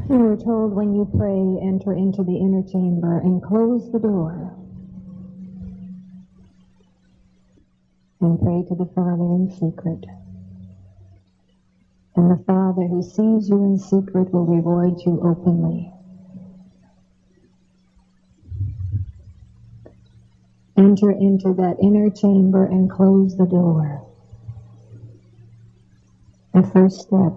We were told when you pray, enter into the inner chamber and close the door. And pray to the Father in secret. And the Father who sees you in secret will reward you openly. Enter into that inner chamber and close the door. The first step,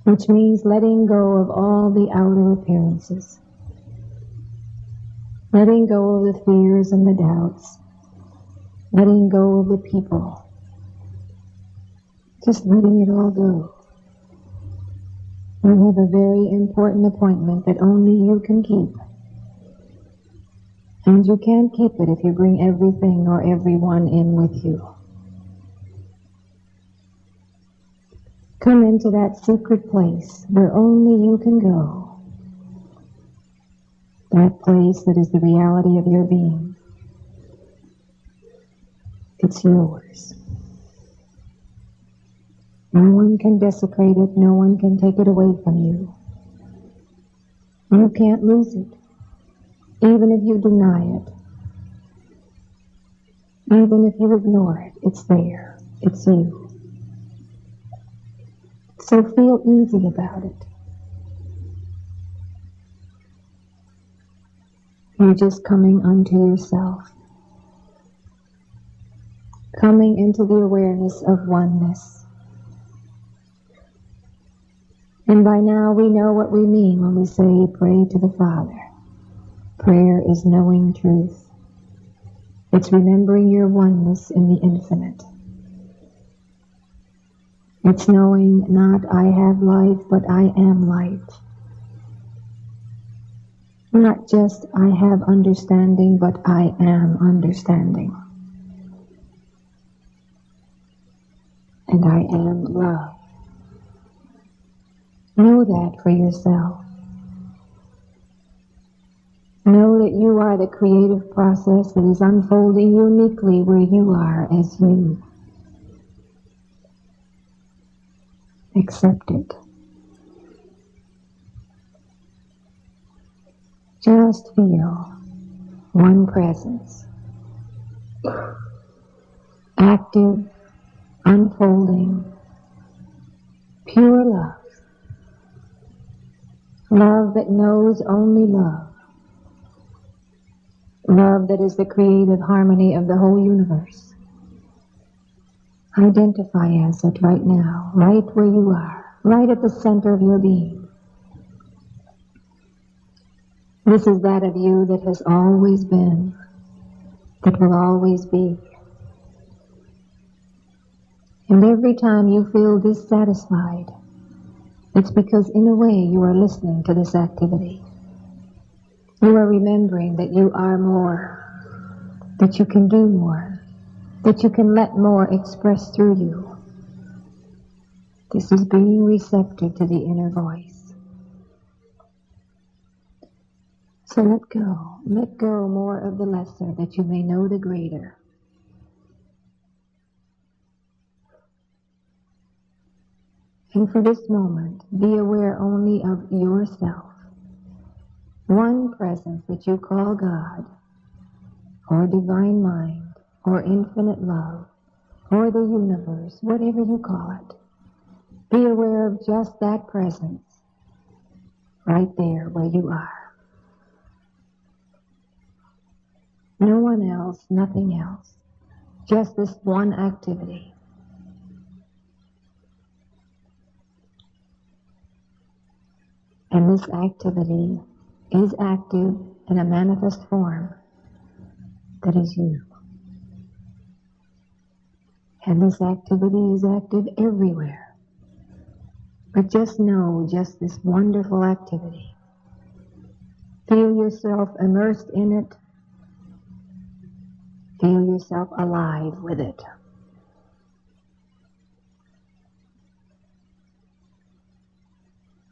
which means letting go of all the outer appearances. Letting go of the fears and the doubts. Letting go of the people. Just letting it all go. You have a very important appointment that only you can keep. And you can't keep it if you bring everything or everyone in with you. Come into that secret place where only you can go. That place that is the reality of your being. It's yours. No one can desecrate it. No one can take it away from you. You can't lose it, even if you deny it. Even if you ignore it, it's there. It's you. So feel easy about it. You're just coming unto yourself. Coming into the awareness of oneness. And by now we know what we mean when we say pray to the Father. Prayer is knowing truth. It's remembering your oneness in the infinite. It's knowing not I have life, but I am light. Not just I have understanding, but I am understanding. And I am love. Know that for yourself. Know that you are the creative process that is unfolding uniquely where you are as you. Accept it. Just feel one presence. Active, unfolding, pure love. Love that knows only love. Love that is the creative harmony of the whole universe. Identify as it right now, right where you are, right at the center of your being. This is that of you that has always been, that will always be. And every time you feel dissatisfied, it's because in a way you are listening to this activity. You are remembering that you are more, that you can do more, that you can let more express through you. This is being receptive to the inner voice. So let go more of the lesser that you may know the greater. And for this moment, be aware only of yourself. One presence that you call God, or divine mind, or infinite love, or the universe, whatever you call it. Be aware of just that presence, right there where you are. No one else, nothing else. Just this one activity. And this activity is active in a manifest form that is you. And this activity is active everywhere. But just know just this wonderful activity. Feel yourself immersed in it. Feel yourself alive with it.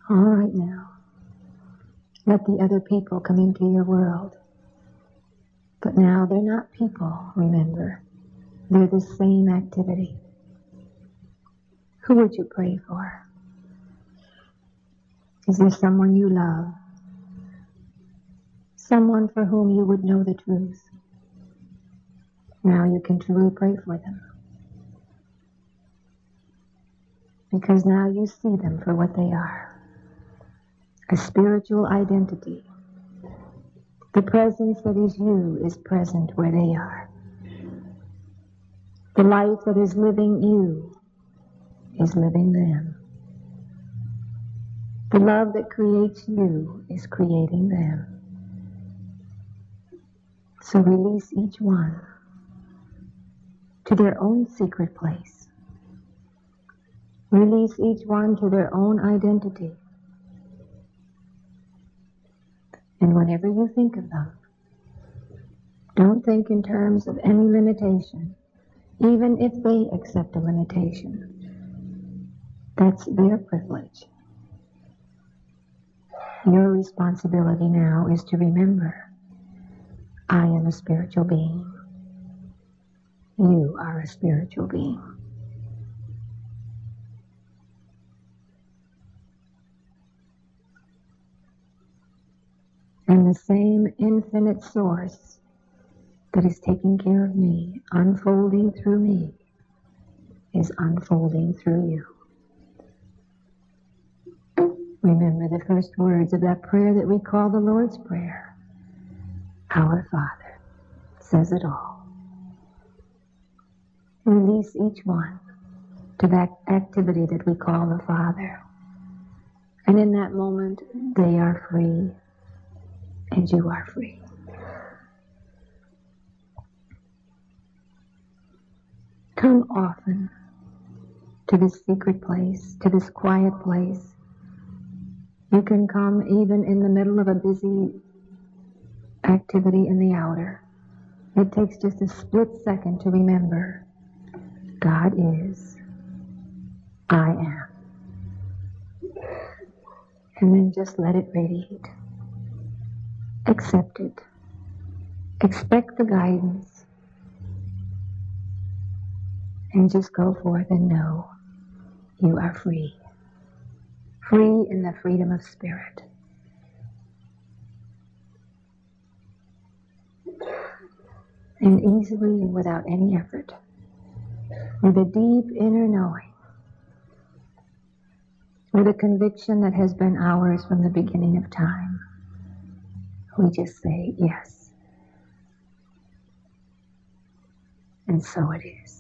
All right now. Let the other people come into your world. But now they're not people, remember. They're the same activity. Who would you pray for? Is there someone you love? Someone for whom you would know the truth? Now you can truly pray for them. Because now you see them for what they are. A spiritual identity. The presence that is you is present where they are. The life that is living you is living them. The love that creates you is creating them. So release each one to their own secret place. Release each one to their own identity. And whenever you think of them, don't think in terms of any limitation, even if they accept a limitation. That's their privilege. Your responsibility now is to remember, I am a spiritual being. You are a spiritual being. And the same infinite source that is taking care of me, unfolding through me, is unfolding through you. Remember the first words of that prayer that we call the Lord's Prayer. Our Father says it all. Release each one to that activity that we call the Father. And in that moment, they are free, and you are free. Come often to this secret place, to this quiet place. You can come even in the middle of a busy activity in the outer. It takes just a split second to remember, God is, I am. And then just let it radiate. Accept it. Expect the guidance. And just go forth and know you are free. Free in the freedom of spirit. And easily and without any effort. With a deep inner knowing. With a conviction that has been ours from the beginning of time. We just say yes. And so it is.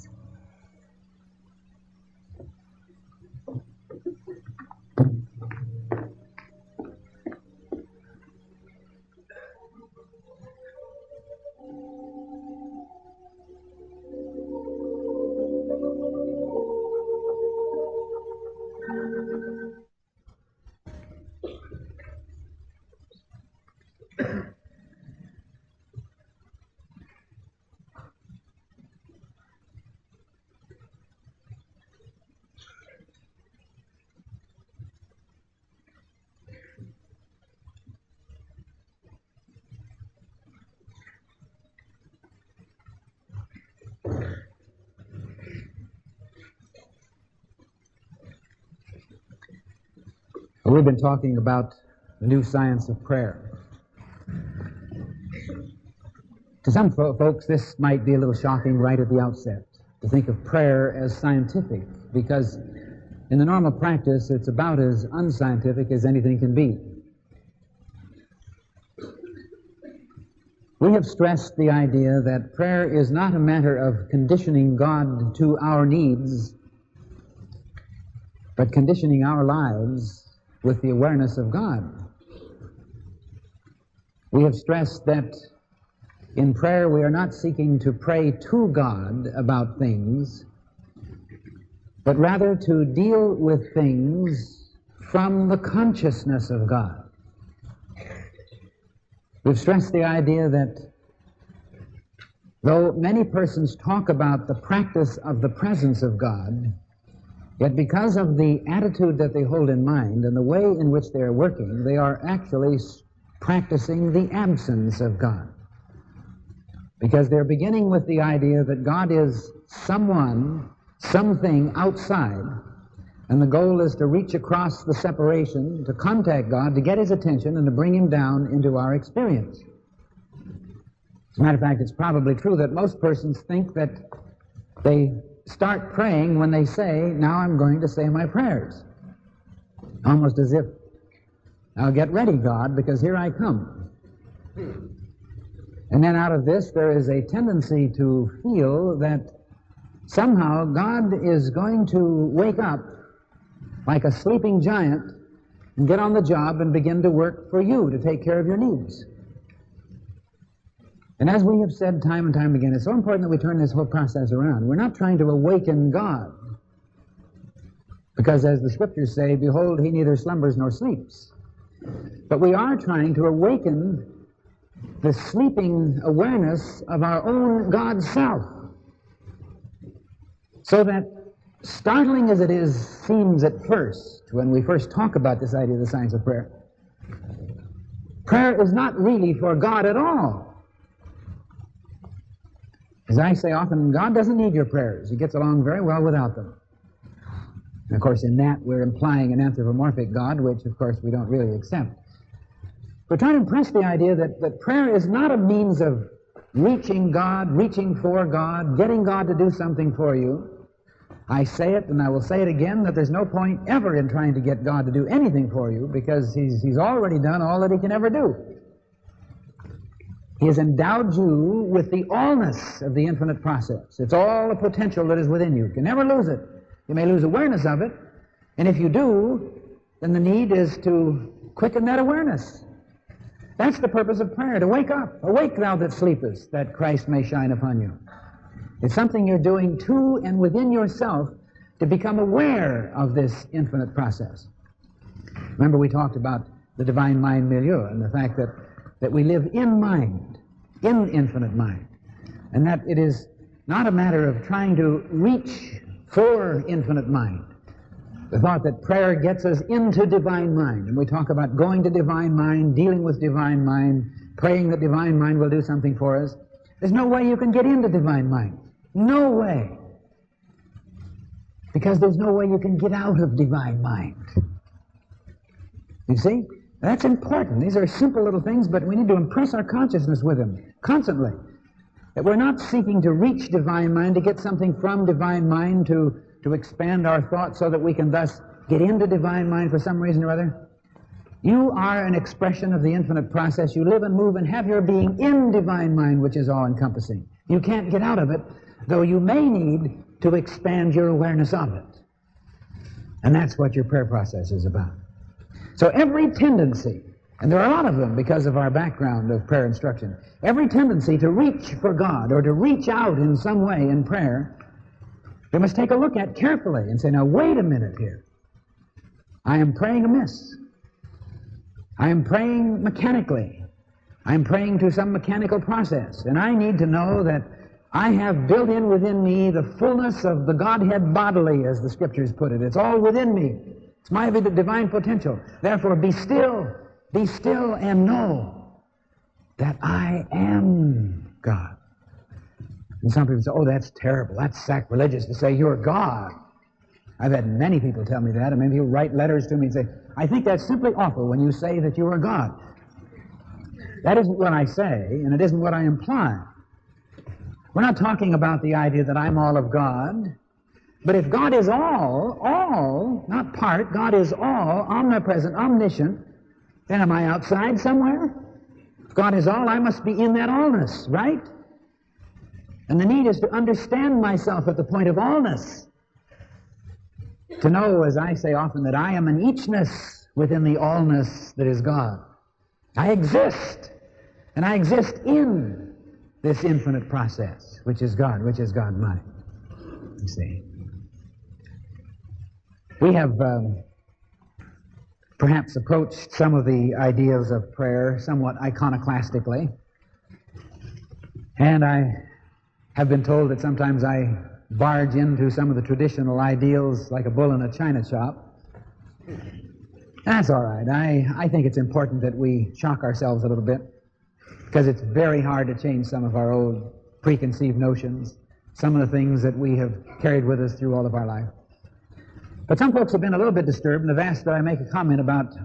We've been talking about the new science of prayer. To some folks, this might be a little shocking right at the outset, to think of prayer as scientific, because in the normal practice, it's about as unscientific as anything can be. We have stressed the idea that prayer is not a matter of conditioning God to our needs, but conditioning our lives with the awareness of God. We have stressed that in prayer we are not seeking to pray to God about things, but rather to deal with things from the consciousness of God. We've stressed the idea that though many persons talk about the practice of the presence of God, yet because of the attitude that they hold in mind and the way in which they are working, they are actually practicing the absence of God. Because they're beginning with the idea that God is someone, something outside, And the goal is to reach across the separation, to contact God, to get His attention, and to bring Him down into our experience. As a matter of fact, it's probably true that most persons think that they start praying when they say, now I'm going to say my prayers. Almost as if, now get ready, God, because here I come. And then out of this, there is a tendency to feel that somehow God is going to wake up like a sleeping giant and get on the job and begin to work for you to take care of your needs. And as we have said time and time again, it's so important that we turn this whole process around. We're not trying to awaken God, because as the Scriptures say, behold, He neither slumbers nor sleeps. But we are trying to awaken the sleeping awareness of our own God self, so that, startling as it seems at first, when we first talk about this idea of the science of prayer, prayer is not really for God at all. As I say often, God doesn't need your prayers. He gets along very well without them. And of course, in that, we're implying an anthropomorphic God, which, of course, we don't really accept. We're trying to impress the idea that prayer is not a means of reaching God, reaching for God, getting God to do something for you. I say it, and I will say it again, that there's no point ever in trying to get God to do anything for you, because He's already done all that He can ever do. He has endowed you with the allness of the infinite process. It's all the potential that is within you. You can never lose it. You may lose awareness of it, and if you do, then the need is to quicken that awareness. That's the purpose of prayer, to wake up. Awake, thou that sleepest, that Christ may shine upon you. It's something you're doing to and within yourself to become aware of this infinite process. Remember, we talked about the divine mind milieu and the fact that we live in mind, in infinite mind, and that it is not a matter of trying to reach for infinite mind. The thought that prayer gets us into divine mind, and we talk about going to divine mind, dealing with divine mind, praying that divine mind will do something for us. There's no way you can get into divine mind. No way. Because there's no way you can get out of divine mind. You see? That's important. These are simple little things, but we need to impress our consciousness with them constantly. That we're not seeking to reach divine mind, to get something from divine mind, to expand our thoughts so that we can thus get into divine mind for some reason or other. You are an expression of the infinite process. You live and move and have your being in divine mind, which is all-encompassing. You can't get out of it, though you may need to expand your awareness of it. And that's what your prayer process is about. So every tendency, and there are a lot of them because of our background of prayer instruction, every tendency to reach for God or to reach out in some way in prayer, we must take a look at carefully and say, now wait a minute here. I am praying amiss. I am praying mechanically. I am praying to some mechanical process, and I need to know that I have built in within me the fullness of the Godhead bodily, as the Scriptures put it. It's all within me. It's my divine potential. Therefore, be still and know that I am God. And some people say, oh, that's terrible. That's sacrilegious to say you're God. I've had many people tell me that, and many people write letters to me and say, I think that's simply awful when you say that you are God. That isn't what I say, and it isn't what I imply. We're not talking about the idea that I'm all of God. But if God is all, not part, God is all, omnipresent, omniscient, then am I outside somewhere? If God is all, I must be in that allness, right? And the need is to understand myself at the point of allness. To know, as I say often, that I am an eachness within the allness that is God. I exist, and I exist in this infinite process, which is God mind. You see. We have perhaps approached some of the ideas of prayer somewhat iconoclastically, and I have been told that sometimes I barge into some of the traditional ideals like a bull in a china shop. That's all right. I think it's important that we shock ourselves a little bit, because it's very hard to change some of our old preconceived notions, some of the things that we have carried with us through all of our life. But some folks have been a little bit disturbed and have asked that I make a comment about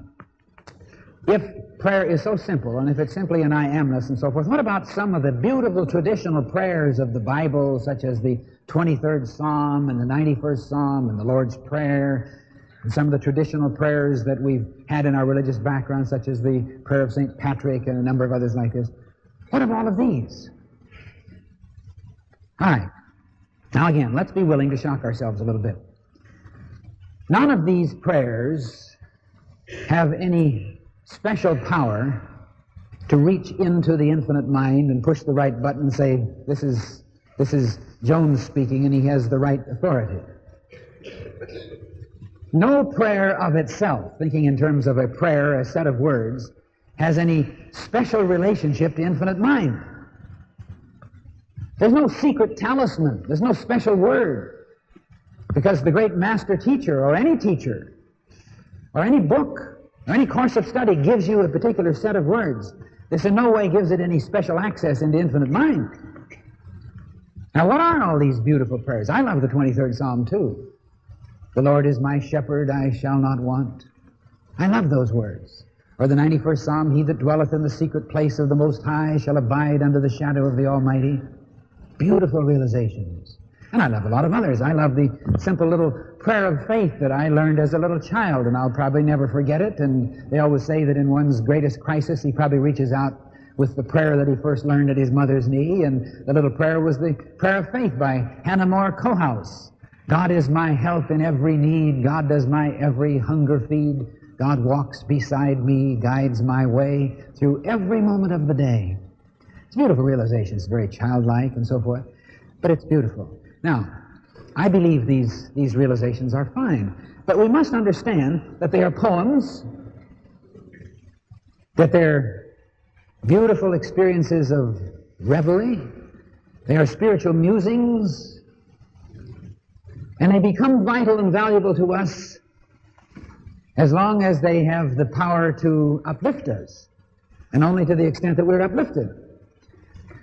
if prayer is so simple and if it's simply an I amness and so forth, what about some of the beautiful traditional prayers of the Bible, such as the 23rd Psalm and the 91st Psalm and the Lord's Prayer, and some of the traditional prayers that we've had in our religious background, such as the prayer of St. Patrick and a number of others like this? What of all of these? All right. Now again, let's be willing to shock ourselves a little bit. None of these prayers have any special power to reach into the infinite mind and push the right button and say, this is Jones speaking and he has the right authority. No prayer of itself, thinking in terms of a prayer, a set of words, has any special relationship to infinite mind. There's no secret talisman. There's no special word. Because the great master teacher or any book or any course of study gives you a particular set of words. This in no way gives it any special access into infinite mind. Now, what are all these beautiful prayers? I love the 23rd Psalm, too. The Lord is my shepherd, I shall not want. I love those words. Or the 91st Psalm, he that dwelleth in the secret place of the Most High shall abide under the shadow of the Almighty. Beautiful realizations. And I love a lot of others. I love the simple little prayer of faith that I learned as a little child, and I'll probably never forget it. And they always say that in one's greatest crisis, he probably reaches out with the prayer that he first learned at his mother's knee, and the little prayer was the prayer of faith by Hannah More Cohouse. God is my help in every need. God does my every hunger feed. God walks beside me, guides my way through every moment of the day. It's a beautiful realization. It's very childlike and so forth, but it's beautiful. Now, I believe these realizations are fine, but we must understand that they are poems, that they're beautiful experiences of reverie, they are spiritual musings, and they become vital and valuable to us as long as they have the power to uplift us, and only to the extent that we're uplifted.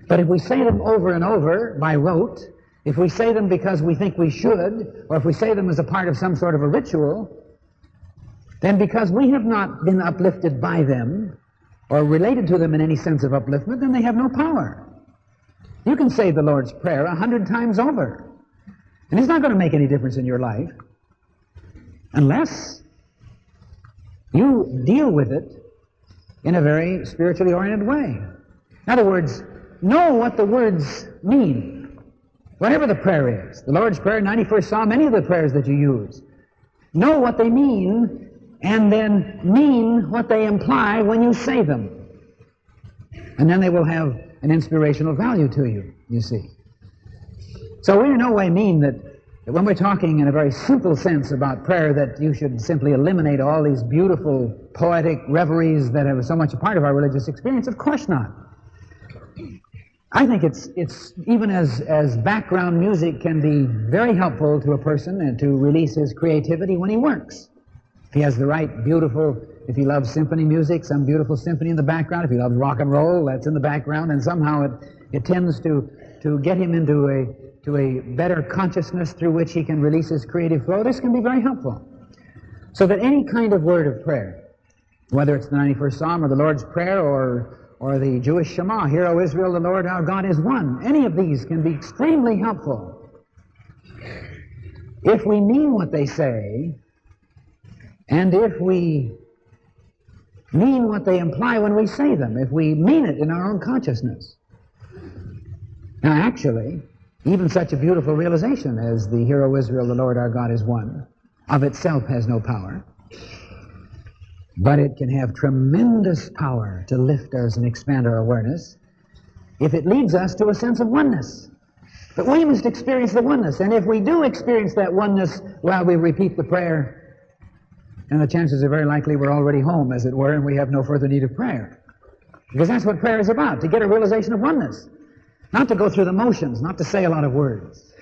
But if we say them over and over by rote, if we say them because we think we should, or if we say them as a part of some sort of a ritual, then because we have not been uplifted by them, or related to them in any sense of upliftment, then they have no power. You can say the Lord's Prayer 100 times over, and it's not going to make any difference in your life unless you deal with it in a very spiritually oriented way. In other words, know what the words mean. Whatever the prayer is, the Lord's Prayer, 91st Psalm, any of the prayers that you use, know what they mean, and then mean what they imply when you say them. And then they will have an inspirational value to you, you see. So we in no way mean that when we're talking in a very simple sense about prayer that you should simply eliminate all these beautiful poetic reveries that are so much a part of our religious experience. Of course not. I think it's even as background music can be very helpful to a person and to release his creativity when he works. If he has the right beautiful, if he loves symphony music, some beautiful symphony in the background. If he loves rock and roll, that's in the background, and somehow it tends to get him into a better consciousness through which he can release his creative flow. This can be very helpful. So that any kind of word of prayer, whether it's the 91st Psalm or the Lord's Prayer or the Jewish Shema, Hear, O Israel, the Lord our God is one. Any of these can be extremely helpful if we mean what they say, and if we mean what they imply when we say them, if we mean it in our own consciousness. Now actually, even such a beautiful realization as the Hear, O Israel, the Lord our God is one, of itself has no power. But it can have tremendous power to lift us and expand our awareness if it leads us to a sense of oneness. But we must experience the oneness. And if we do experience that oneness while we repeat the prayer, and the chances are very likely we're already home, as it were, and we have no further need of prayer. Because that's what prayer is about, to get a realization of oneness. Not to go through the motions, not to say a lot of words.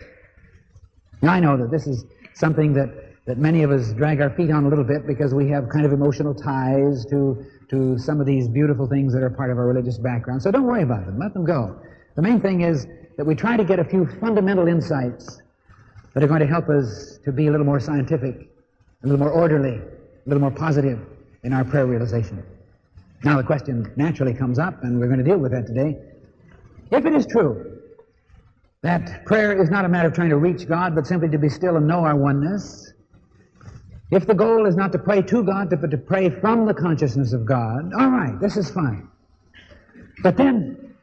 Now, I know that this is something that many of us drag our feet on a little bit because we have kind of emotional ties to some of these beautiful things that are part of our religious background. So don't worry about them. Let them go. The main thing is that we try to get a few fundamental insights that are going to help us to be a little more scientific a little more orderly, a little more positive in our prayer realization. Now the question naturally comes up, and we're going to deal with that today. If it is true that prayer is not a matter of trying to reach God, but simply to be still and know our oneness, if the goal is not to pray to God, but to pray from the consciousness of God, all right, this is fine. But then,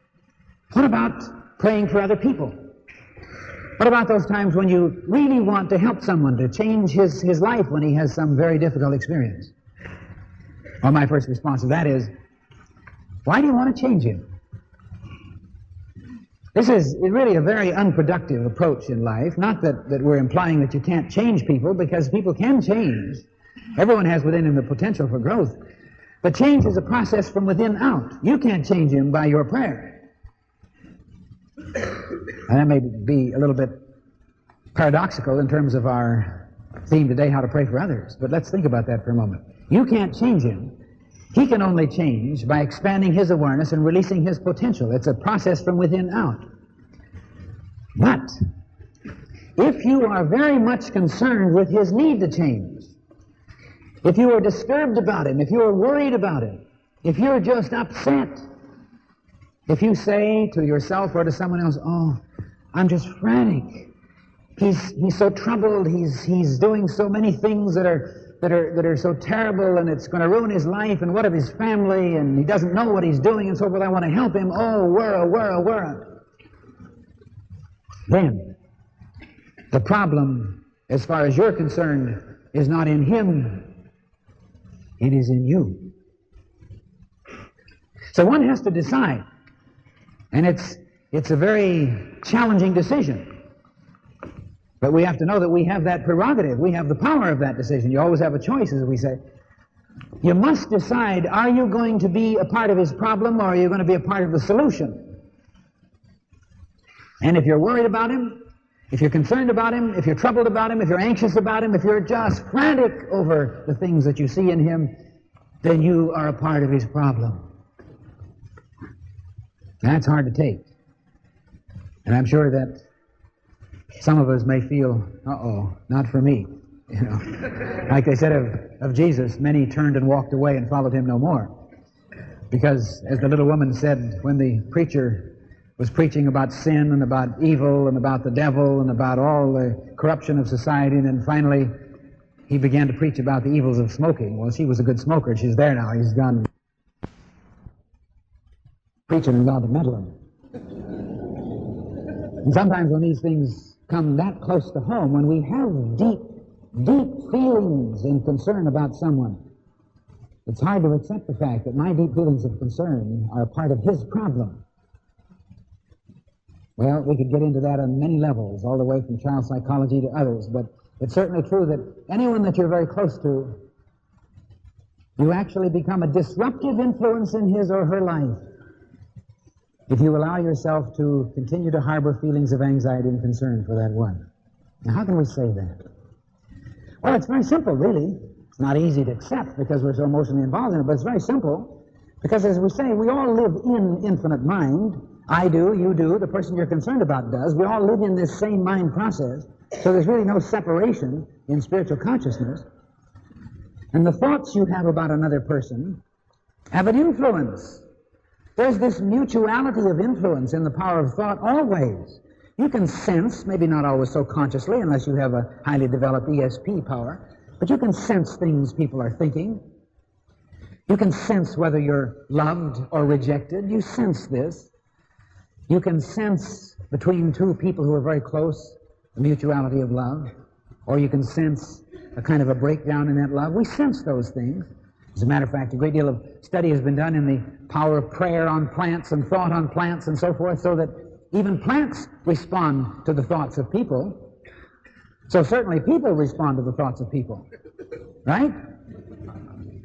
what about praying for other people? What about those times when you really want to help someone to change his life when he has some very difficult experience? Well, my first response to that is, why do you want to change him? This is really a very unproductive approach in life. Not that we're implying that you can't change people, because people can change. Everyone has within him the potential for growth. But change is a process from within out. You can't change him by your prayer. And that may be a little bit paradoxical in terms of our theme today, how to pray for others. But let's think about that for a moment. You can't change him. He can only change by expanding his awareness and releasing his potential. It's a process from within out. But if you are very much concerned with his need to change, if you are disturbed about him, if you are worried about him, if you're just upset, if you say to yourself or to someone else, oh, I'm just frantic. He's so troubled. He's doing so many things that are so terrible, and it's going to ruin his life, and what of his family, and he doesn't know what he's doing, and so forth. I want to help him. Oh, worra. Then, the problem, as far as you're concerned, is not in him. It is in you. So one has to decide, and it's a very challenging decision. But we have to know that we have that prerogative. We have the power of that decision. You always have a choice, as we say. You must decide, are you going to be a part of his problem, or are you going to be a part of the solution? And if you're worried about him, if you're concerned about him, if you're troubled about him, if you're anxious about him, if you're just frantic over the things that you see in him, then you are a part of his problem. That's hard to take. And I'm sure that some of us may feel, uh-oh, not for me. You know, like they said of Jesus, many turned and walked away and followed him no more. Because, as the little woman said when the preacher was preaching about sin and about evil and about the devil and about all the corruption of society, and then finally he began to preach about the evils of smoking. Well, she was a good smoker. She's there now. He's gone preaching and gone to meddling. And sometimes when these things come that close to home, when we have deep feelings and concern about someone, it's hard to accept the fact that my deep feelings of concern are a part of his problem. Well, we could get into that on many levels, all the way from child psychology to others, but it's certainly true that anyone that you're very close to, you actually become a disruptive influence in his or her life if you allow yourself to continue to harbor feelings of anxiety and concern for that one. Now, how can we say that? Well, it's very simple, really. It's not easy to accept because we're so emotionally involved in it, but it's very simple because, as we say, we all live in infinite mind. I do, you do, the person you're concerned about does. We all live in this same mind process, so there's really no separation in spiritual consciousness. And the thoughts you have about another person have an influence. There's this mutuality of influence in the power of thought always. You can sense, maybe not always so consciously unless you have a highly developed ESP power, but you can sense things people are thinking. You can sense whether you're loved or rejected. You sense this. You can sense between two people who are very close the mutuality of love, or you can sense a kind of a breakdown in that love. We sense those things. As a matter of fact, a great deal of study has been done in the power of prayer on plants and thought on plants and so forth, so that even plants respond to the thoughts of people. So certainly people respond to the thoughts of people, right?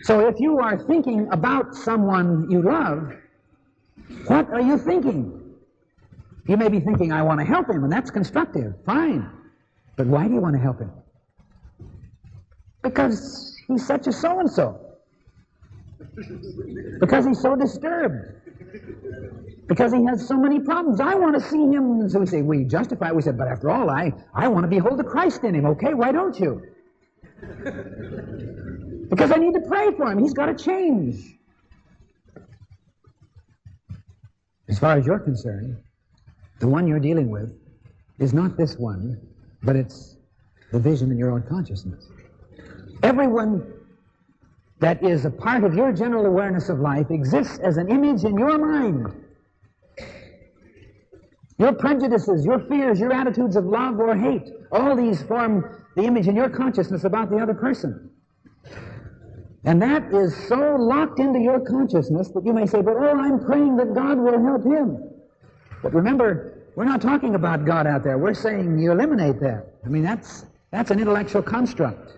So if you are thinking about someone you love, what are you thinking? You may be thinking, I want to help him, and that's constructive. Fine. But why do you want to help him? Because he's such a so-and-so. Because he's so disturbed. Because he has so many problems. I want to see him. So we justify it. We said, but after all, I want to behold the Christ in him. Okay, why don't you? Because I need to pray for him. He's got to change. As far as you're concerned, the one you're dealing with is not this one, but it's the vision in your own consciousness. Everyone that is a part of your general awareness of life exists as an image in your mind. Your prejudices, your fears, your attitudes of love or hate, all these form the image in your consciousness about the other person. And that is so locked into your consciousness that you may say, but oh, I'm praying that God will help him. But remember, we're not talking about God out there. We're saying you eliminate that. I mean, that's an intellectual construct.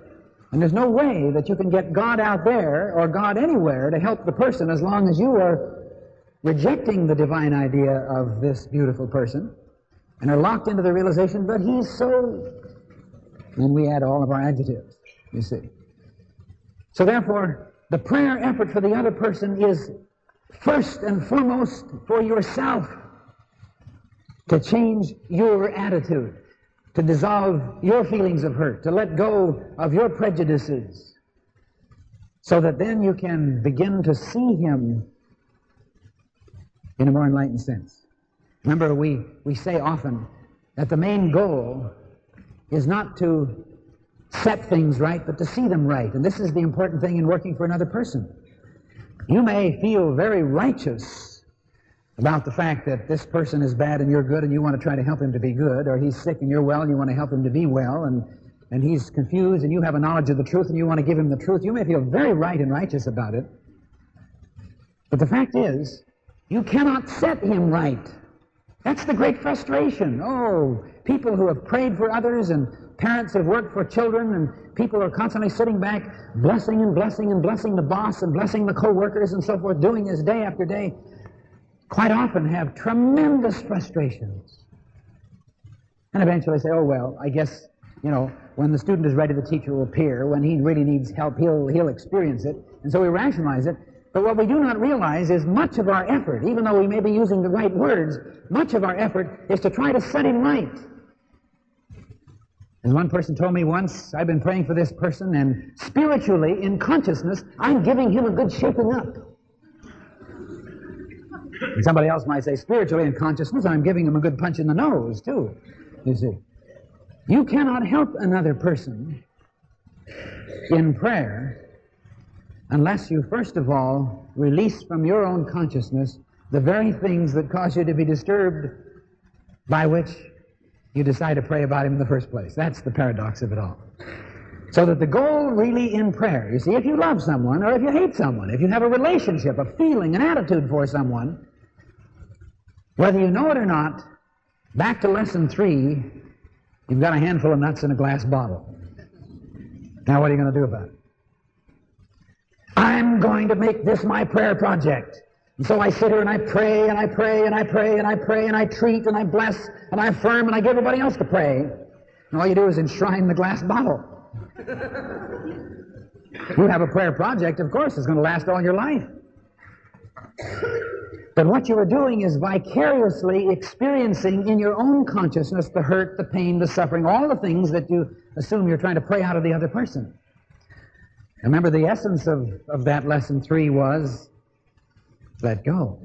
And there's no way that you can get God out there or God anywhere to help the person as long as you are rejecting the divine idea of this beautiful person and are locked into the realization, but he's so... And we add all of our adjectives, you see. So therefore, the prayer effort for the other person is first and foremost for yourself, to change your attitude, to dissolve your feelings of hurt, to let go of your prejudices, so that then you can begin to see him in a more enlightened sense. Remember, we say often that the main goal is not to set things right, but to see them right. And this is the important thing in working for another person. You may feel very righteous about the fact that this person is bad and you're good and you want to try to help him to be good, or he's sick and you're well and you want to help him to be well, and he's confused and you have a knowledge of the truth and you want to give him the truth. You may feel very right and righteous about it. But the fact is, you cannot set him right. That's the great frustration. Oh, people who have prayed for others and parents have worked for children and people are constantly sitting back blessing and blessing and blessing the boss and blessing the co-workers and so forth, doing this day after day, quite often have tremendous frustrations. And eventually say, oh, well, I guess, when the student is ready, the teacher will appear. When he really needs help, he'll experience it. And so we rationalize it. But what we do not realize is much of our effort, even though we may be using the right words, much of our effort is to try to set him right. As one person told me once, I've been praying for this person, and spiritually, in consciousness, I'm giving him a good shaking up. And somebody else might say, spiritually, in consciousness, I'm giving him a good punch in the nose, too. You see. You cannot help another person in prayer unless you, first of all, release from your own consciousness the very things that cause you to be disturbed by which you decide to pray about him in the first place. That's the paradox of it all. So that the goal really in prayer, you see, if you love someone or if you hate someone, if you have a relationship, a feeling, an attitude for someone, whether you know it or not, back to lesson 3, you've got a handful of nuts in a glass bottle. Now what are you going to do about it? I'm going to make this my prayer project. And so I sit here and I pray and I pray and I pray and I pray and I treat and I bless and I affirm and I get everybody else to pray. And all you do is enshrine the glass bottle. You have a prayer project, of course, it's going to last all your life. But what you are doing is vicariously experiencing in your own consciousness the hurt, the pain, the suffering, all the things that you assume you're trying to pray out of the other person. Remember, the essence of that lesson 3 was let go.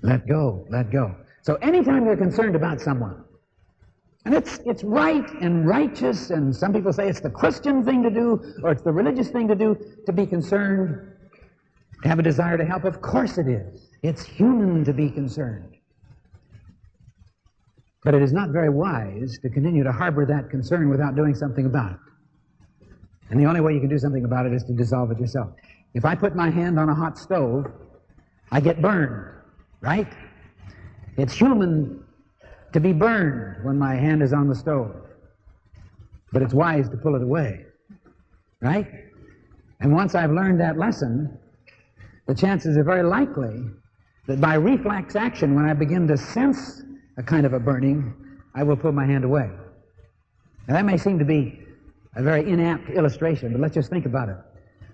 Let go. Let go. So anytime you're concerned about someone, and it's right and righteous, and some people say it's the Christian thing to do, or it's the religious thing to do, to be concerned, to have a desire to help. Of course it is. It's human to be concerned. But it is not very wise to continue to harbor that concern without doing something about it. And the only way you can do something about it is to dissolve it yourself. If I put my hand on a hot stove, I get burned, right? It's human to be burned when my hand is on the stove. But it's wise to pull it away, right? And once I've learned that lesson, the chances are very likely that by reflex action, when I begin to sense a kind of a burning, I will pull my hand away. Now that may seem to be a very inapt illustration, but let's just think about it.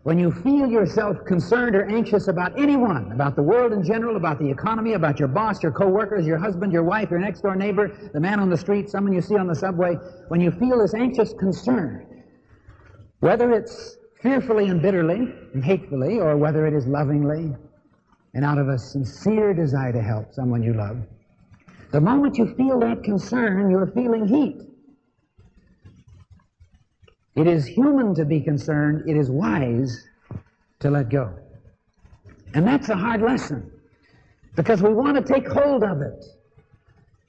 When you feel yourself concerned or anxious about anyone, about the world in general, about the economy, about your boss, your co-workers, your husband, your wife, your next-door neighbor, the man on the street, someone you see on the subway, when you feel this anxious concern, Whether it's fearfully and bitterly and hatefully, or whether it is lovingly and out of a sincere desire to help someone you love, the moment you feel that concern, you're feeling heat. It is human to be concerned. It is wise to let go. And that's a hard lesson, because we want to take hold of it.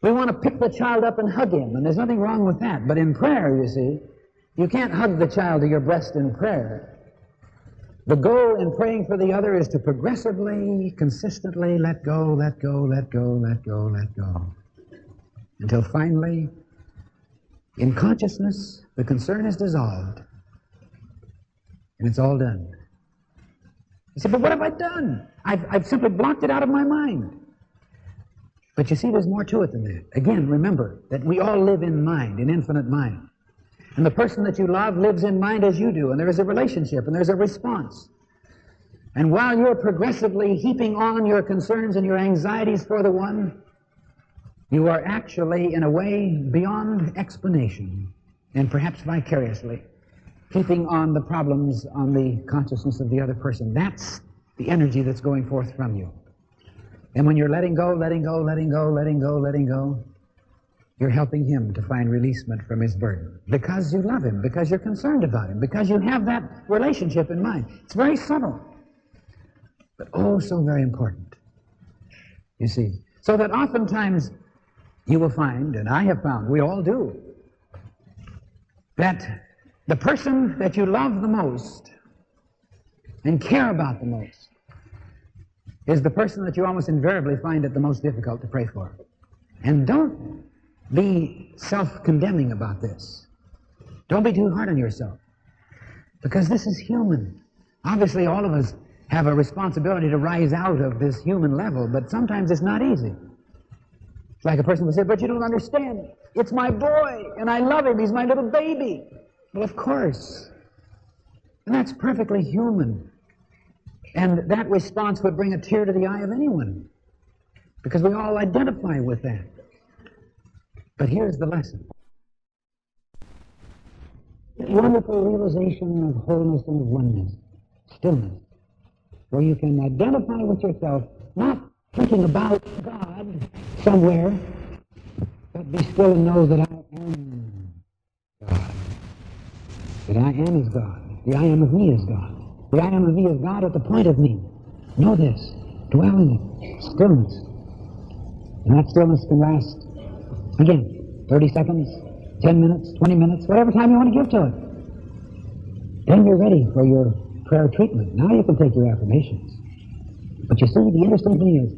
We want to pick the child up and hug him, and there's nothing wrong with that. But in prayer, you see, you can't hug the child to your breast in prayer. The goal in praying for the other is to progressively, consistently let go, let go, let go, let go, let go. Until finally, in consciousness, the concern is dissolved. And it's all done. You say, but what have I done? I've simply blocked it out of my mind. But you see, there's more to it than that. Again, remember that we all live in mind, in infinite mind. And the person that you love lives in mind as you do, and there is a relationship, and there's a response. And while you're progressively heaping on your concerns and your anxieties for the one, you are actually, in a way, beyond explanation, and perhaps vicariously, heaping on the problems on the consciousness of the other person. That's the energy that's going forth from you. And when you're letting go, letting go, letting go, letting go, letting go, you're helping him to find releasement from his burden. Because you love him, because you're concerned about him, because you have that relationship in mind. It's very subtle, but oh, so very important. You see, so that oftentimes you will find, and I have found, we all do, that the person that you love the most and care about the most is the person that you almost invariably find it the most difficult to pray for. And don't be self-condemning about this. Don't be too hard on yourself, because this is human. Obviously, all of us have a responsibility to rise out of this human level, but sometimes it's not easy. It's like a person would say, but you don't understand. It's my boy, and I love him. He's my little baby. Well, of course. And that's perfectly human. And that response would bring a tear to the eye of anyone, because we all identify with that. But here's the lesson. Wonderful realization of wholeness and of oneness, stillness, where you can identify with yourself, not thinking about God somewhere, but be still and know that I am God. That I am is God. The I am of me is God. The I am of me is God at the point of me. Know this. Dwell in it. Stillness. And that stillness can last, again, 30 seconds, 10 minutes, 20 minutes, whatever time you want to give to it. Then you're ready for your prayer treatment. Now you can take your affirmations. But you see, the interesting thing is,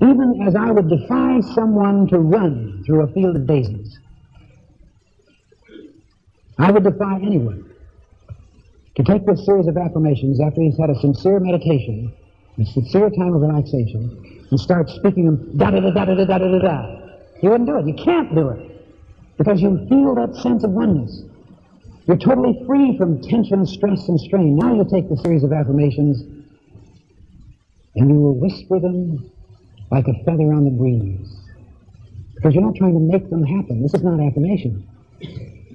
even as I would defy someone to run through a field of daisies, I would defy anyone to take this series of affirmations after he's had a sincere meditation, a sincere time of relaxation, and start speaking them da-da-da-da-da-da-da-da-da. You wouldn't do it. You can't do it, because you feel that sense of oneness. You're totally free from tension, stress, and strain. Now you take the series of affirmations and you will whisper them like a feather on the breeze, because you're not trying to make them happen. This is not affirmation.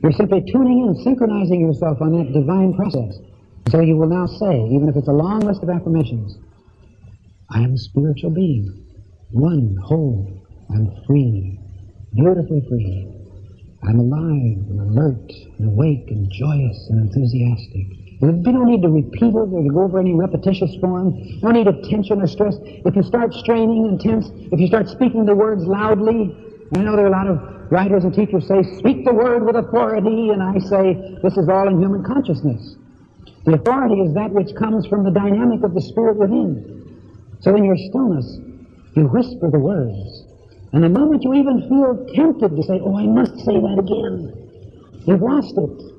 You're simply tuning in, synchronizing yourself on that divine process. So you will now say, even if it's a long list of affirmations, I am a spiritual being, one, whole, I'm free, beautifully free. I'm alive and alert and awake and joyous and enthusiastic. You don't need to repeat it or to go over any repetitious form. You don't need attention or stress. If you start straining and tense, if you start speaking the words loudly, and I know there are a lot of writers and teachers say, speak the word with authority, and I say, this is all in human consciousness. The authority is that which comes from the dynamic of the spirit within. So in your stillness, you whisper the words. And the moment you even feel tempted to say, oh, I must say that again, you've lost it.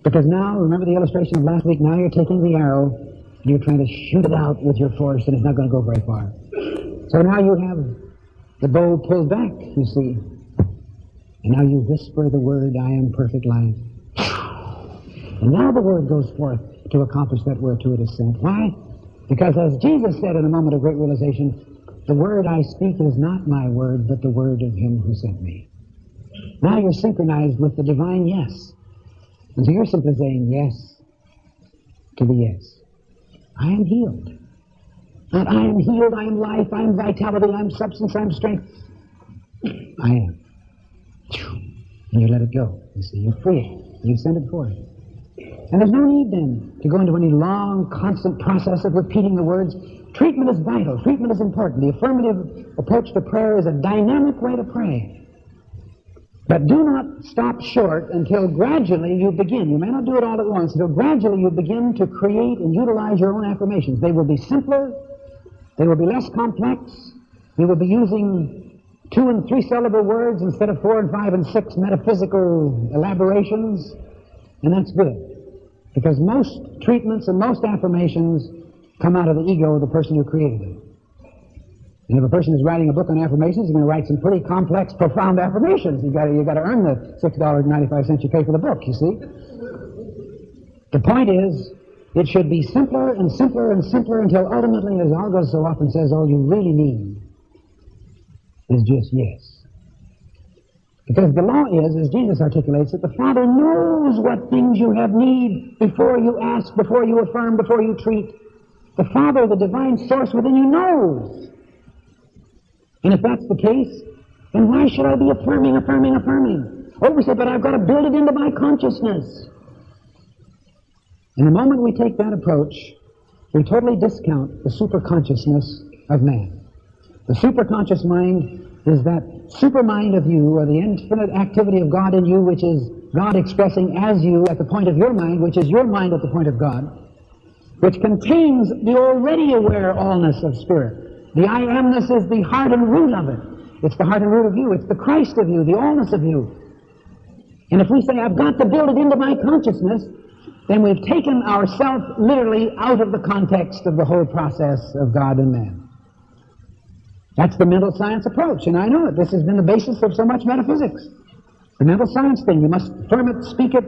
Because now, remember the illustration of last week, now you're taking the arrow, and you're trying to shoot it out with your force, and it's not going to go very far. So now you have the bow pulled back, you see. And now you whisper the word, I am perfect life. And now the word goes forth to accomplish that whereto it is sent. Why? Because as Jesus said in a moment of great realization, the word I speak is not my word, but the word of him who sent me. Now you're synchronized with the divine yes. And so you're simply saying yes to the yes. I am healed. Not I am healed, I am life, I am vitality, I am substance, I am strength. I am. And you let it go. You see, you free it. You send it forth. And there's no need then to go into any long, constant process of repeating the words. Treatment is vital. Treatment is important. The affirmative approach to prayer is a dynamic way to pray. But do not stop short until gradually you begin. You may not do it all at once, until gradually you begin to create and utilize your own affirmations. They will be simpler. They will be less complex. You will be using 2 and 3 syllable words instead of 4 and 5 and 6 metaphysical elaborations. And that's good. Because most treatments and most affirmations come out of the ego of the person who created it. And if a person is writing a book on affirmations, he's going to write some pretty complex, profound affirmations. You've got to earn the $6.95 you pay for the book, you see. The point is, it should be simpler and simpler and simpler until ultimately, as August so often says, all you really need is just yes. Because the law is, as Jesus articulates it, the Father knows what things you have need before you ask, before you affirm, before you treat. The Father, the divine source within you, knows. And if that's the case, then why should I be affirming? Oh, we say, but I've got to build it into my consciousness. And the moment we take that approach, we totally discount the superconsciousness of man. The superconscious mind is that supermind of you, or the infinite activity of God in you, which is God expressing as you at the point of your mind, which is your mind at the point of God, which contains the already aware allness of Spirit. The I amness is the heart and root of it. It's the heart and root of you. It's the Christ of you, the allness of you. And if we say, I've got to build it into my consciousness, then we've taken ourselves literally out of the context of the whole process of God and man. That's the mental science approach, and I know it. This has been the basis of so much metaphysics. The mental science thing. You must affirm it, speak it,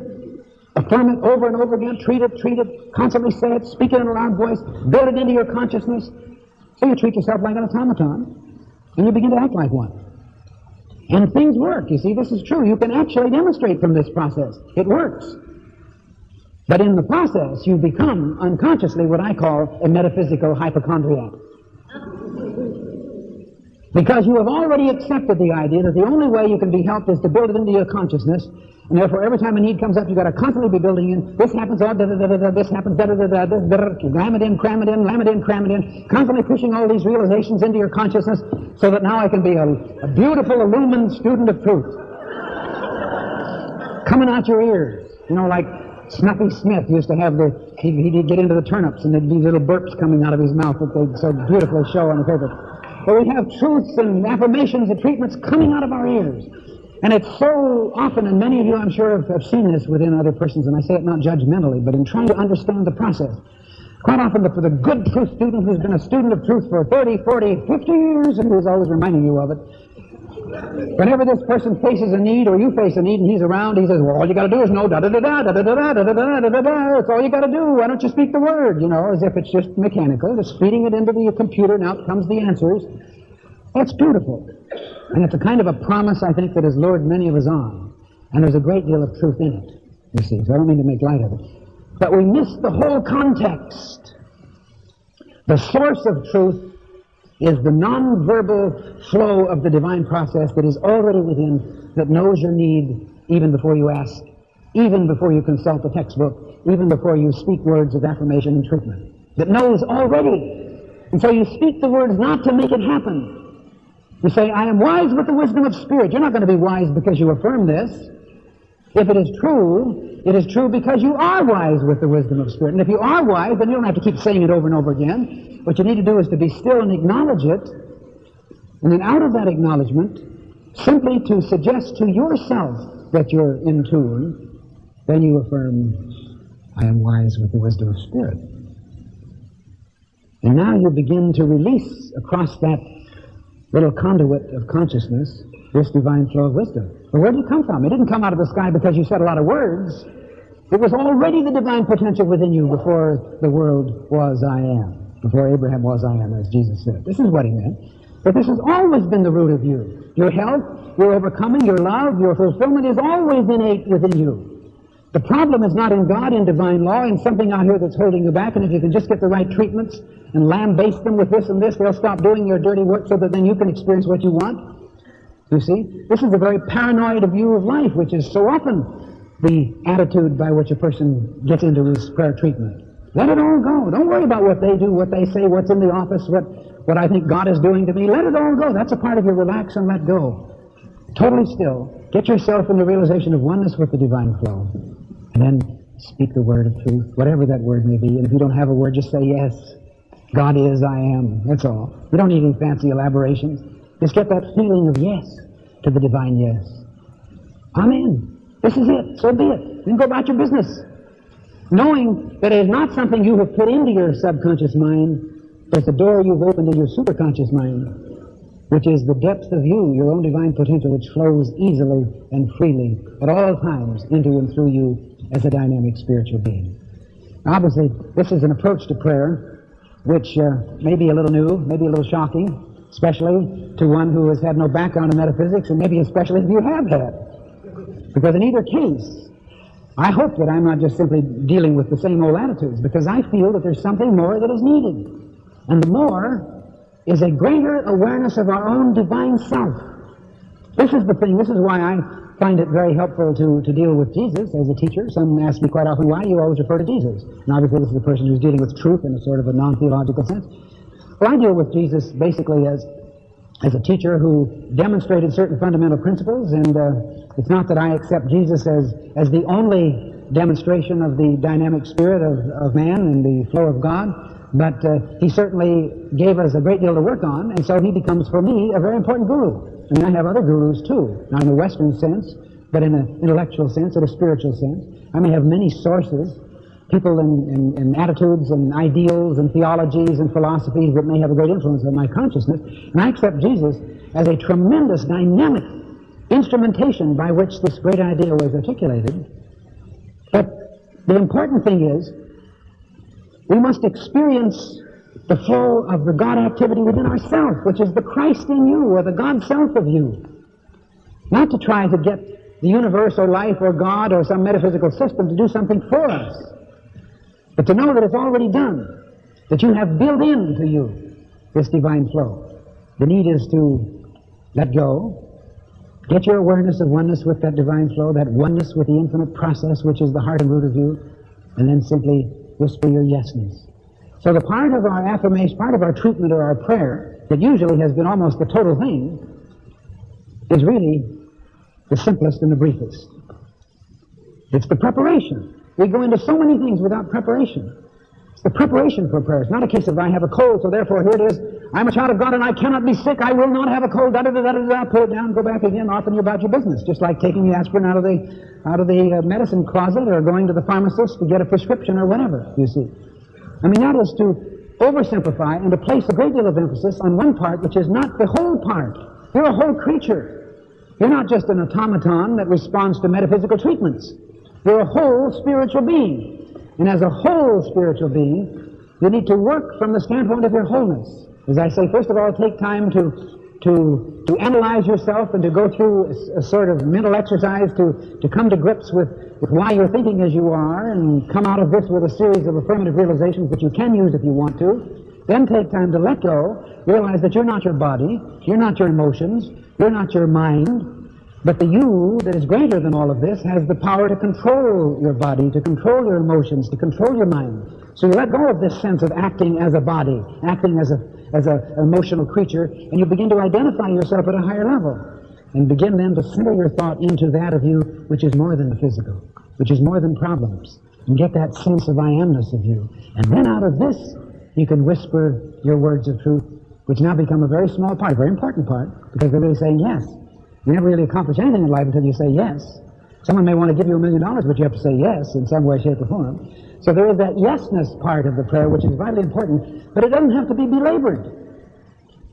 affirm it over and over again, treat it, constantly say it, speak it in a loud voice, build it into your consciousness. So you treat yourself like an automaton, and you begin to act like one. And things work. You see, this is true. You can actually demonstrate from this process. It works. But in the process, you become unconsciously what I call a metaphysical hypochondriac. Because you have already accepted the idea that the only way you can be helped is to build it into your consciousness, and therefore every time a need comes up, you've got to constantly be building in, this happens, this happens, ram it in, cram it in, lam it in, cram it in, constantly pushing all these realizations into your consciousness so that now I can be a beautiful, illumined student of truth. Coming out your ears, you know, like Snuffy Smith used to have he'd get into the turnips and there'd be little burps coming out of his mouth that they'd so beautifully show on the paper. But we have truths and affirmations and treatments coming out of our ears. And it's so often, and many of you I'm sure have seen this within other persons, and I say it not judgmentally, but in trying to understand the process. Quite often for the good truth student who's been a student of truth for 30, 40, 50 years, and who's always reminding you of it, whenever this person faces a need, or you face a need, and he's around, he says, well, all you got to do is know da-da-da-da, da-da-da-da, da-da-da-da-da-da. That's all you got to do. Why don't you speak the word? You know, as if it's just mechanical, just feeding it into the computer, and out comes the answers. That's beautiful. And it's a kind of a promise, I think, that has lured many of us on. And there's a great deal of truth in it, you see. So I don't mean to make light of it. But we miss the whole context. The source of truth is the non-verbal flow of the divine process that is already within, that knows your need even before you ask, even before you consult the textbook, even before you speak words of affirmation and treatment. That knows already. And so you speak the words not to make it happen. You say, I am wise with the wisdom of Spirit. You're not going to be wise because you affirm this. If it is true because you are wise with the wisdom of Spirit. And if you are wise, then you don't have to keep saying it over and over again. What you need to do is to be still and acknowledge it. And then out of that acknowledgement, simply to suggest to yourself that you're in tune, then you affirm, I am wise with the wisdom of Spirit. And now you begin to release across that little conduit of consciousness this divine flow of wisdom. But where did it come from? It didn't come out of the sky because you said a lot of words. It was already the divine potential within you before the world was I am. Before Abraham was I am, as Jesus said. This is what he meant. But this has always been the root of you. Your health, your overcoming, your love, your fulfillment is always innate within you. The problem is not in God, in divine law, in something out here that's holding you back, and if you can just get the right treatments and lambaste them with this and this, they'll stop doing your dirty work so that then you can experience what you want. You see? This is a very paranoid view of life, which is so often the attitude by which a person gets into his prayer treatment. Let it all go. Don't worry about what they do, what they say, what's in the office, what I think God is doing to me. Let it all go. That's a part of your relax and let go. Totally still. Get yourself in the realization of oneness with the divine flow. And then speak the word of truth, whatever that word may be. And if you don't have a word, just say yes. God is, I am. That's all. You don't need any fancy elaborations. Just get that feeling of yes to the divine yes. Amen. This is it. So be it. Then go about your business. Knowing that it is not something you have put into your subconscious mind, but it's a door you've opened in your superconscious mind, which is the depth of you, your own divine potential, which flows easily and freely at all times into and through you as a dynamic spiritual being. Obviously, this is an approach to prayer which may be a little new, maybe a little shocking, especially to one who has had no background in metaphysics, and maybe especially if you have had. Because in either case, I hope that I'm not just simply dealing with the same old attitudes, because I feel that there's something more that is needed. And the more is a greater awareness of our own divine self. This is the thing. This is why I find it very helpful to deal with Jesus as a teacher. Some ask me quite often, why do you always refer to Jesus? And obviously this is a person who's dealing with truth in a sort of a non-theological sense. Well, I deal with Jesus basically as a teacher who demonstrated certain fundamental principles, and it's not that I accept Jesus as the only demonstration of the dynamic spirit of man and the flow of God, but he certainly gave us a great deal to work on, and so he becomes for me a very important guru. I mean, I have other gurus too, not in a Western sense, but in an intellectual sense, in a spiritual sense. I may have many sources, people in attitudes and ideals and theologies and philosophies that may have a great influence on my consciousness, and I accept Jesus as a tremendous dynamic instrumentation by which this great idea was articulated. But the important thing is, we must experience the flow of the God activity within ourselves, which is the Christ in you, or the God self of you. Not to try to get the universe or life or God or some metaphysical system to do something for us, but to know that it's already done, that you have built into you this divine flow. The need is to let go, get your awareness of oneness with that divine flow, that oneness with the infinite process, which is the heart and root of you, and then simply whisper your yesness. So the part of our affirmation, part of our treatment or our prayer, that usually has been almost the total thing, is really the simplest and the briefest. It's the preparation. We go into so many things without preparation. It's the preparation for prayer. It's not a case of I have a cold, so therefore here it is. I'm a child of God and I cannot be sick. I will not have a cold. Da-da-da-da-da-da. Put it down, go back again, off and you're about your business. Just like taking the aspirin out of the medicine closet, or going to the pharmacist to get a prescription or whatever, you see. I mean, that is to oversimplify and to place a great deal of emphasis on one part which is not the whole part. You're a whole creature. You're not just an automaton that responds to metaphysical treatments. You're a whole spiritual being. And as a whole spiritual being, you need to work from the standpoint of your wholeness. As I say, first of all, take time to analyze yourself and to go through a sort of mental exercise to come to grips with why you're thinking as you are, and come out of this with a series of affirmative realizations that you can use if you want to. Then take time to let go, realize that you're not your body, you're not your emotions, you're not your mind, but the you that is greater than all of this has the power to control your body, to control your emotions, to control your mind. So you let go of this sense of acting as a body, acting as an emotional creature, and you begin to identify yourself at a higher level, and begin then to center your thought into that of you which is more than the physical, which is more than problems, and get that sense of I amness of you. And then out of this, you can whisper your words of truth, which now become a very small part, a very important part, because they're really saying yes. You never really accomplish anything in life until you say yes. Someone may want to give you $1 million, but you have to say yes in some way, shape, or form. So there is that yesness part of the prayer, which is vitally important, but it doesn't have to be belabored.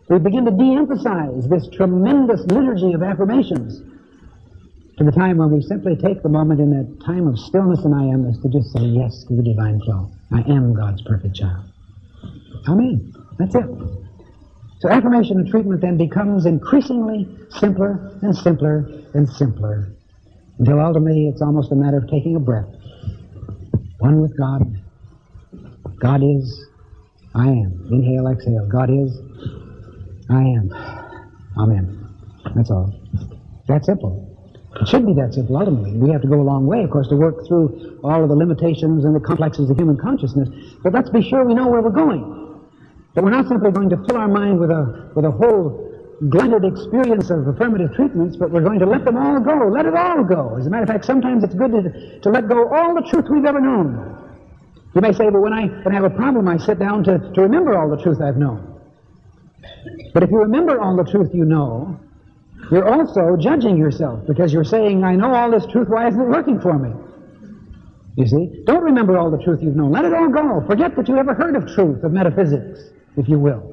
We begin to de-emphasize this tremendous liturgy of affirmations to the time when we simply take the moment in that time of stillness and I amness to just say yes to the divine flow. I am God's perfect child. Amen. That's it. So affirmation and treatment then becomes increasingly simpler and simpler and simpler. until ultimately it's almost a matter of taking a breath. One with God. God is, I am. Inhale, exhale. God is, I am. Amen. That's all. That simple. It should be that simple, ultimately. We have to go a long way, of course, to work through all of the limitations and the complexes of human consciousness. But let's be sure we know where we're going. That we're not simply going to fill our mind with a whole glutted experience of affirmative treatments, but we're going to let them all go. Let it all go. As a matter of fact, sometimes it's good to let go all the truth we've ever known. You may say, well, when I have a problem, I sit down to remember all the truth I've known. But if you remember all the truth you know, you're also judging yourself, because you're saying, I know all this truth, why isn't it working for me? You see? Don't remember all the truth you've known. Let it all go. Forget that you ever heard of truth, of metaphysics, if you will.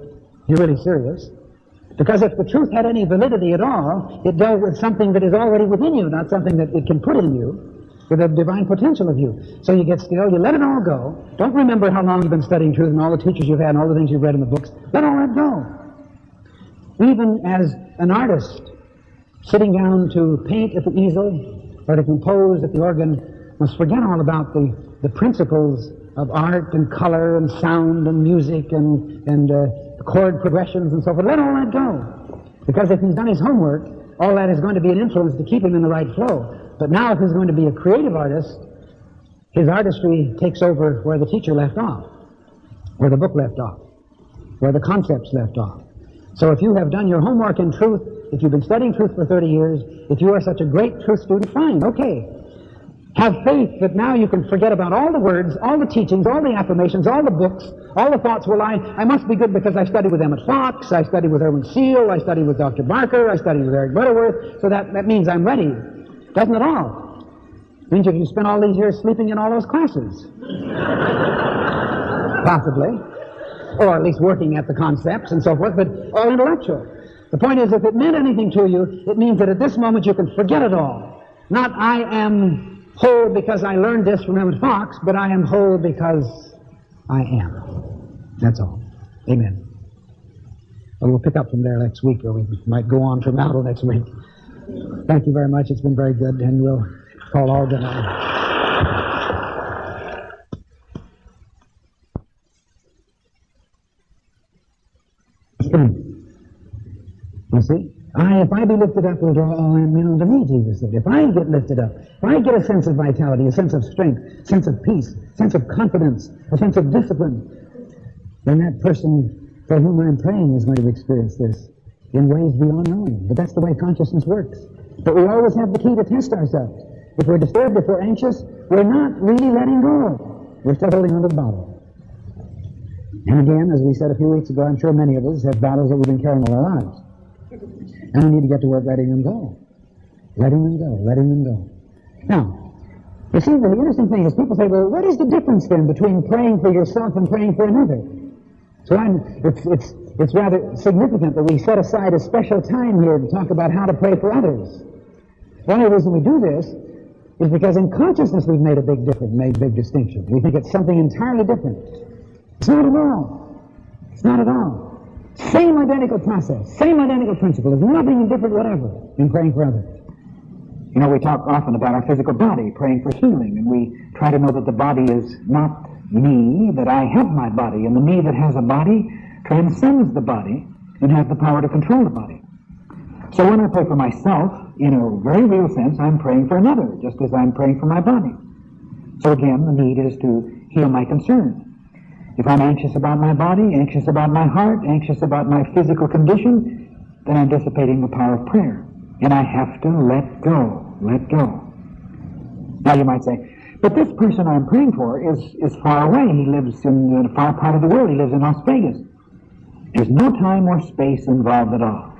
You're really serious. Because if the truth had any validity at all, it dealt with something that is already within you, not something that it can put in you, with a divine potential of you. So you get still, you let it all go. Don't remember how long you've been studying truth and all the teachers you've had and all the things you've read in the books. Let all that go. Even as an artist sitting down to paint at the easel or to compose at the organ must forget all about the principles of art and color and sound and music and chord progressions and so forth. Let all that go. Because if he's done his homework, all that is going to be an influence to keep him in the right flow. But now if he's going to be a creative artist, his artistry takes over where the teacher left off, where the book left off, where the concepts left off. So if you have done your homework in truth, if you've been studying truth for 30 years, if you are such a great truth student, fine, okay. Have faith that now you can forget about all the words, all the teachings, all the affirmations, all the books, all the thoughts. Well, I must be good because I studied with Emmett Fox, I studied with Erwin Seal, I studied with Dr. Barker, I studied with Eric Butterworth, so that means I'm ready. Doesn't at all. It means you spent all these years sleeping in all those classes. Possibly. Or at least working at the concepts and so forth, but all intellectual. The point is, if it meant anything to you, it means that at this moment you can forget it all. Not I am whole because I learned this from Emmett Fox, but I am whole because I am. That's all. Amen. Well, we'll pick up from there next week, or we might go on from now till next week. Thank you very much. It's been very good, and we'll call all good night. You see? If I be lifted up, will draw all men unto me, Jesus said. If I get lifted up, if I get a sense of vitality, a sense of strength, sense of peace, sense of confidence, a sense of discipline, then that person for whom I'm praying is going to experience this in ways beyond knowing. But that's the way consciousness works. But we always have the key to test ourselves. If we're disturbed, if we're anxious, we're not really letting go. We're still holding onto the bottle. And again, as we said a few weeks ago, I'm sure many of us have battles that we've been carrying all our lives. And we need to get to work letting them go. Letting them go, letting them go. Now, you see, the interesting thing is people say, well, what is the difference then between praying for yourself and praying for another? So it's rather significant that we set aside a special time here to talk about how to pray for others. One of the reasons we do this is because in consciousness we've made a big difference, made a big distinction. We think it's something entirely different. It's not at all. It's not at all. Same identical process, same identical principle. There's nothing different whatever in praying for others. You know, we talk often about our physical body, praying for healing, and we try to know that the body is not me, that I have my body, and the me that has a body transcends the body and has the power to control the body. So when I pray for myself, in a very real sense, I'm praying for another, just as I'm praying for my body. So again, the need is to heal my concern. If I'm anxious about my body, anxious about my heart, anxious about my physical condition, then I'm dissipating the power of prayer. And I have to let go, let go. Now you might say, but this person I'm praying for is far away. He lives in a far part of the world. He lives in Las Vegas. There's no time or space involved at all.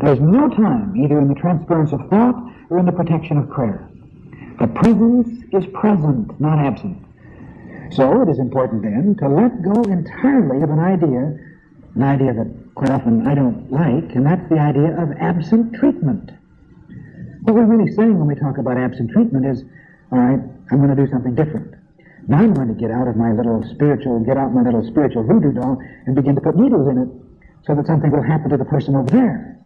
There's no time, either in the transference of thought or in the protection of prayer. The presence is present, not absent. So it is important then to let go entirely of an idea that quite often I don't like, and that's the idea of absent treatment. What we're really saying when we talk about absent treatment is, all right, I'm going to do something different. Now I'm going to get out my little spiritual voodoo doll and begin to put needles in it so that something will happen to the person over there.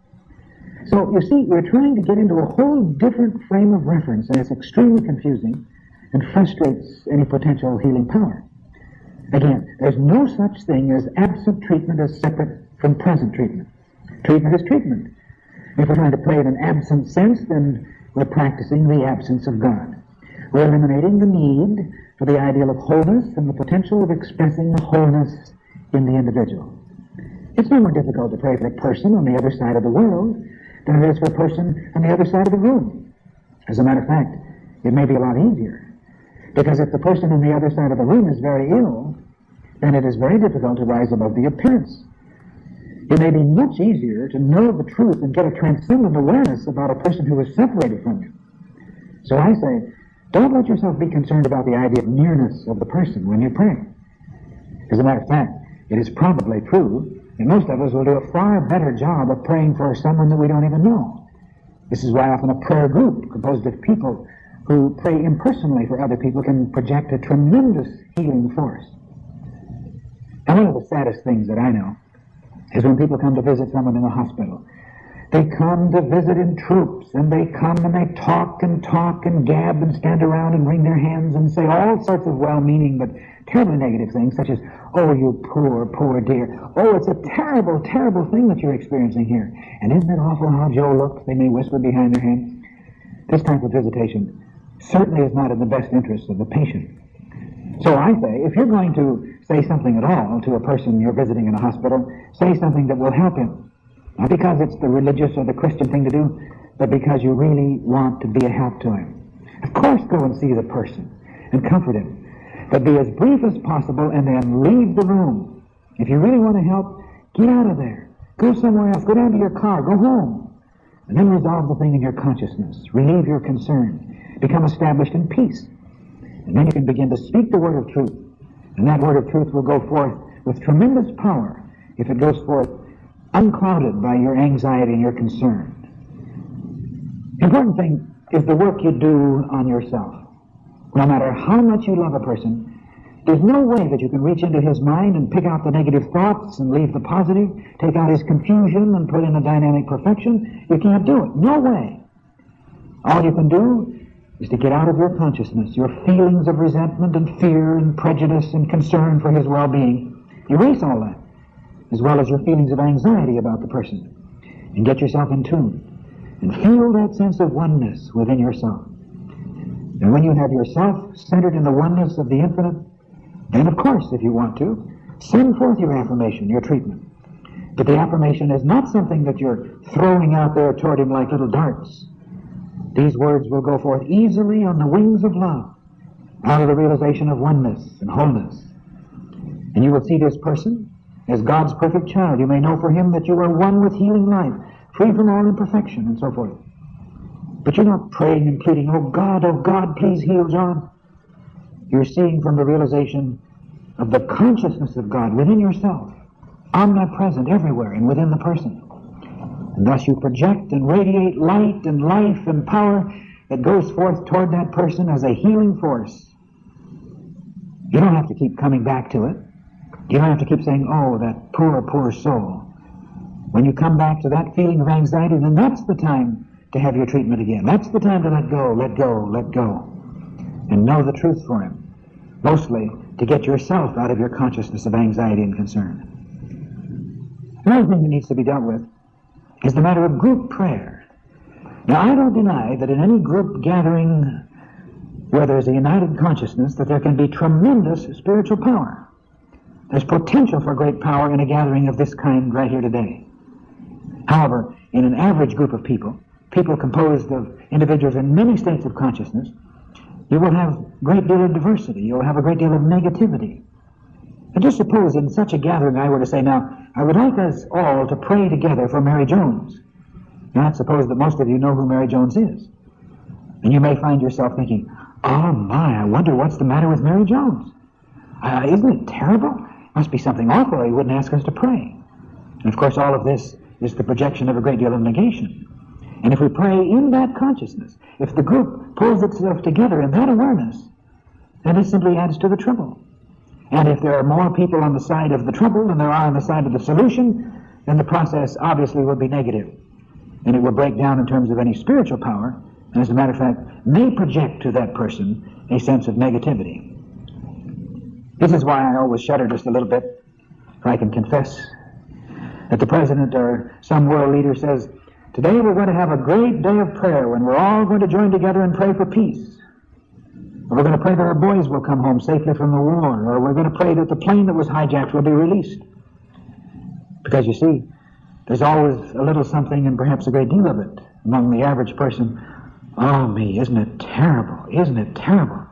So, you see, we're trying to get into a whole different frame of reference, and it's extremely confusing and frustrates any potential healing power. Again, there's no such thing as absent treatment as separate from present treatment. Treatment is treatment. If we're trying to pray in an absent sense, then we're practicing the absence of God. We're eliminating the need for the ideal of wholeness and the potential of expressing the wholeness in the individual. It's no more difficult to pray for a person on the other side of the world than it is for a person on the other side of the room. As a matter of fact, it may be a lot easier. Because if the person on the other side of the room is very ill, then it is very difficult to rise above the appearance. It may be much easier to know the truth and get a transcendent awareness about a person who is separated from you. So I say, don't let yourself be concerned about the idea of nearness of the person when you pray. As a matter of fact, it is probably true that most of us will do a far better job of praying for someone that we don't even know. This is why often a prayer group composed of people who pray impersonally for other people can project a tremendous healing force. And one of the saddest things that I know is when people come to visit someone in the hospital. They come to visit in troops, and they come and they talk and gab and stand around and wring their hands and say all sorts of well-meaning but terribly negative things, such as, oh, you poor, poor dear. Oh, it's a terrible, terrible thing that you're experiencing here. And isn't it awful how Joe looks? They may whisper behind their hand. This type of visitation certainly is not in the best interest of the patient. So I say, if you're going to say something at all to a person you're visiting in a hospital, say something that will help him. Not because it's the religious or the Christian thing to do, but because you really want to be a help to him. Of course, go and see the person and comfort him. But be as brief as possible and then leave the room. If you really want to help, get out of there. Go somewhere else. Go down to your car. Go home. And then resolve the thing in your consciousness. Relieve your concern. Become established in peace. And then you can begin to speak the word of truth. And that word of truth will go forth with tremendous power if it goes forth unclouded by your anxiety and your concern. The important thing is the work you do on yourself. No matter how much you love a person, there's no way that you can reach into his mind and pick out the negative thoughts and leave the positive, take out his confusion and put in a dynamic perfection. You can't do it. No way. All you can do is to get out of your consciousness your feelings of resentment and fear and prejudice and concern for his well-being. Erase all that, as well as your feelings of anxiety about the person, and get yourself in tune, and feel that sense of oneness within yourself. And when you have yourself centered in the oneness of the infinite, then of course, if you want to, send forth your affirmation, your treatment. But the affirmation is not something that you're throwing out there toward him like little darts. These words will go forth easily on the wings of love, out of the realization of oneness and wholeness. And you will see this person as God's perfect child. You may know for him that you are one with healing life, free from all imperfection, and so forth. But you're not praying and pleading, oh God, please heal John. You're seeing from the realization of the consciousness of God within yourself, omnipresent everywhere and within the person. And thus you project and radiate light and life and power that goes forth toward that person as a healing force. You don't have to keep coming back to it. You don't have to keep saying, oh, that poor, poor soul. When you come back to that feeling of anxiety, then that's the time to have your treatment again. That's the time to let go, let go, let go. And know the truth for him. Mostly to get yourself out of your consciousness of anxiety and concern. Another thing that needs to be dealt with is the matter of group prayer. Now, I don't deny that in any group gathering where there's a united consciousness that there can be tremendous spiritual power. There's potential for great power in a gathering of this kind right here today. However, in an average group of people composed of individuals in many states of consciousness, you will have a great deal of diversity. You'll have a great deal of negativity. And just suppose in such a gathering I were to say, now, I would like us all to pray together for Mary Jones. Now, let's suppose that most of you know who Mary Jones is. And you may find yourself thinking, oh my, I wonder what's the matter with Mary Jones. Isn't it terrible? Must be something awful or he wouldn't ask us to pray. And of course all of this is the projection of a great deal of negation. And if we pray in that consciousness, if the group pulls itself together in that awareness, then it simply adds to the trouble. And if there are more people on the side of the trouble than there are on the side of the solution, then the process obviously will be negative. and it will break down in terms of any spiritual power, and as a matter of fact, may project to that person a sense of negativity. This is why I always shudder just a little bit, if I can confess, that the president or some world leader says, today we're going to have a great day of prayer when we're all going to join together and pray for peace. Or we're going to pray that our boys will come home safely from the war, or we're going to pray that the plane that was hijacked will be released. Because you see, there's always a little something, and perhaps a great deal of it, among the average person. Oh me, isn't it terrible? Isn't it terrible?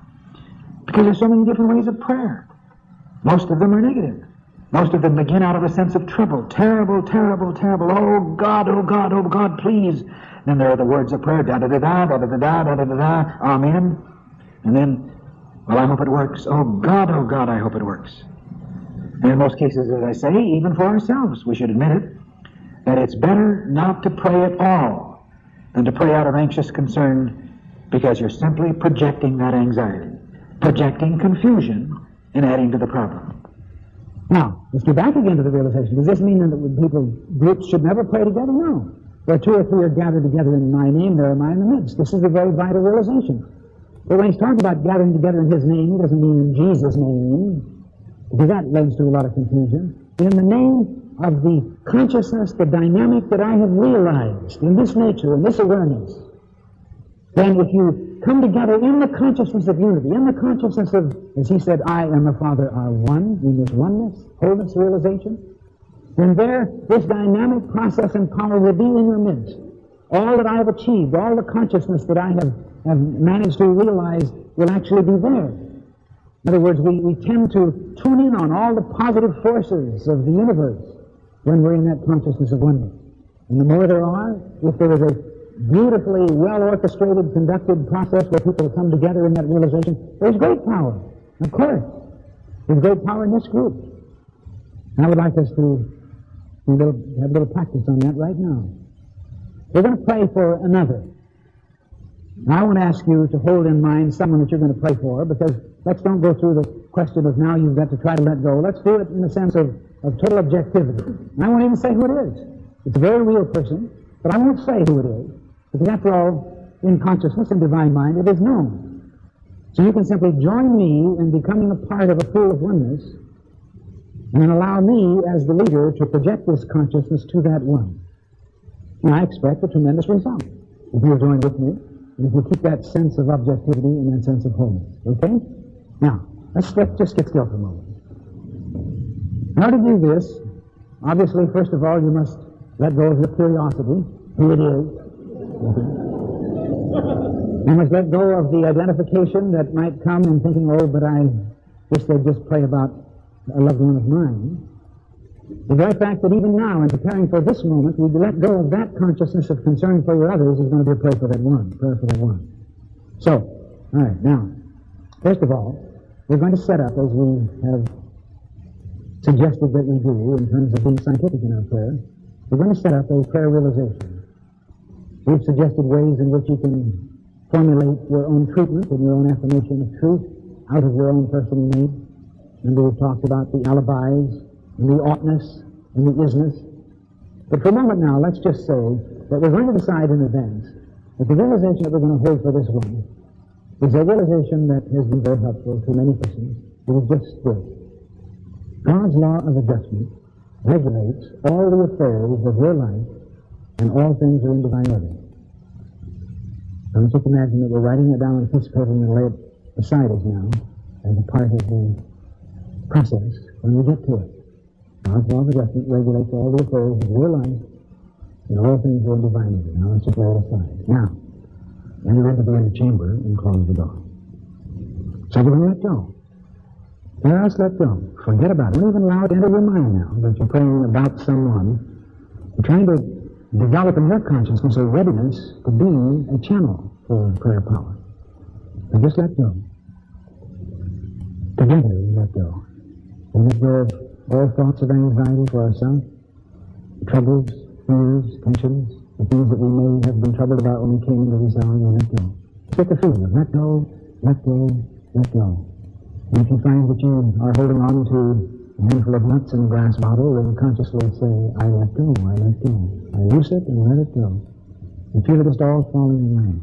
Because there's so many different ways of prayer. Most of them are negative. Most of them begin out of a sense of trouble. Terrible, terrible, terrible. Oh God, oh God, oh God, please. Then there are the words of prayer. Da-da-da-da, da-da-da-da, da-da-da-da, amen. And then, well, I hope it works. Oh God, I hope it works. And in most cases, as I say, even for ourselves, we should admit it, that it's better not to pray at all than to pray out of anxious concern, because you're simply projecting that anxiety, projecting confusion, and adding to the problem. Now, let's get back again to the realization. Does this mean that groups should never pray together? No. Where two or three are gathered together in my name, there am I in the midst. This is a very vital realization. But when he's talking about gathering together in his name, he doesn't mean in Jesus' name, because that lends to a lot of confusion. In the name of the consciousness, the dynamic that I have realized in this nature, in this awareness, then if you come together in the consciousness of unity, in the consciousness of, as he said, I and the Father are one, in this oneness, wholeness realization, then there, this dynamic process and power will be in your midst. All that I have achieved, all the consciousness that I have managed to realize will actually be there. In other words, we tend to tune in on all the positive forces of the universe when we're in that consciousness of oneness. And the more there are, if there is a beautifully well-orchestrated, conducted process where people come together in that realization, there's great power. Of course. There's great power in this group. And I would like us to have a little practice on that right now. We're going to pray for another. Now I want to ask you to hold in mind someone that you're going to pray for, because let's don't go through the question of now you've got to try to let go. Let's do it in the sense of total objectivity. And I won't even say who it is. It's a very real person, but I won't say who it is, because after all, in consciousness and divine mind, it is known. So you can simply join me in becoming a part of a pool of oneness, and then allow me as the leader to project this consciousness to that one. And I expect a tremendous result if you'll join with me, and if you keep that sense of objectivity and that sense of wholeness. Okay? Now, let's just get still for a moment. In order to do this, obviously, first of all, you must let go of your curiosity, who it is. You must let go of the identification that might come in thinking, oh, but I wish they'd just pray about a loved one of mine. The very fact that even now, in preparing for this moment, we let go of that consciousness of concern for your others is going to be a prayer for that one. So, all right, now, first of all, we're going to set up, as we have suggested that we do in terms of being scientific in our prayer, we're going to set up a prayer realization. We've suggested ways in which you can formulate your own treatment and your own affirmation of truth out of your own personal need. And we've talked about the alibis, and the oughtness, and the isness. But for a moment now, let's just say that we're going to decide in advance that the realization that we're going to hold for this one is a realization that has been very helpful to many persons. It is just this. God's law of adjustment regulates all the affairs of your life, and all things are in divine order. Now, just imagine that we're writing it down on a piece of paper and lay it beside us now as a part of the process when we get to it. God's law of adjustment regulates all the affairs of your life, and all things are in divine order. Now let's just lay it aside. Now, enter into the inner chamber and close the door. So we're going to let go. Just let go. Forget about it. Don't even allow it to enter your mind now that you're praying about someone. You're trying to develop in your consciousness a readiness to be a channel for prayer power. And just let go. Together we let go. And let go of all thoughts of anxiety for ourselves, troubles, fears, tensions, the things that we may have been troubled about when we came into this hour, we let go. Just get the feeling of let go, let go, let go. And if you find that you are holding on to a handful of nuts in a glass bottle, then consciously say, I let go, I let go. I loose it and let it go. You feel it just all falling away.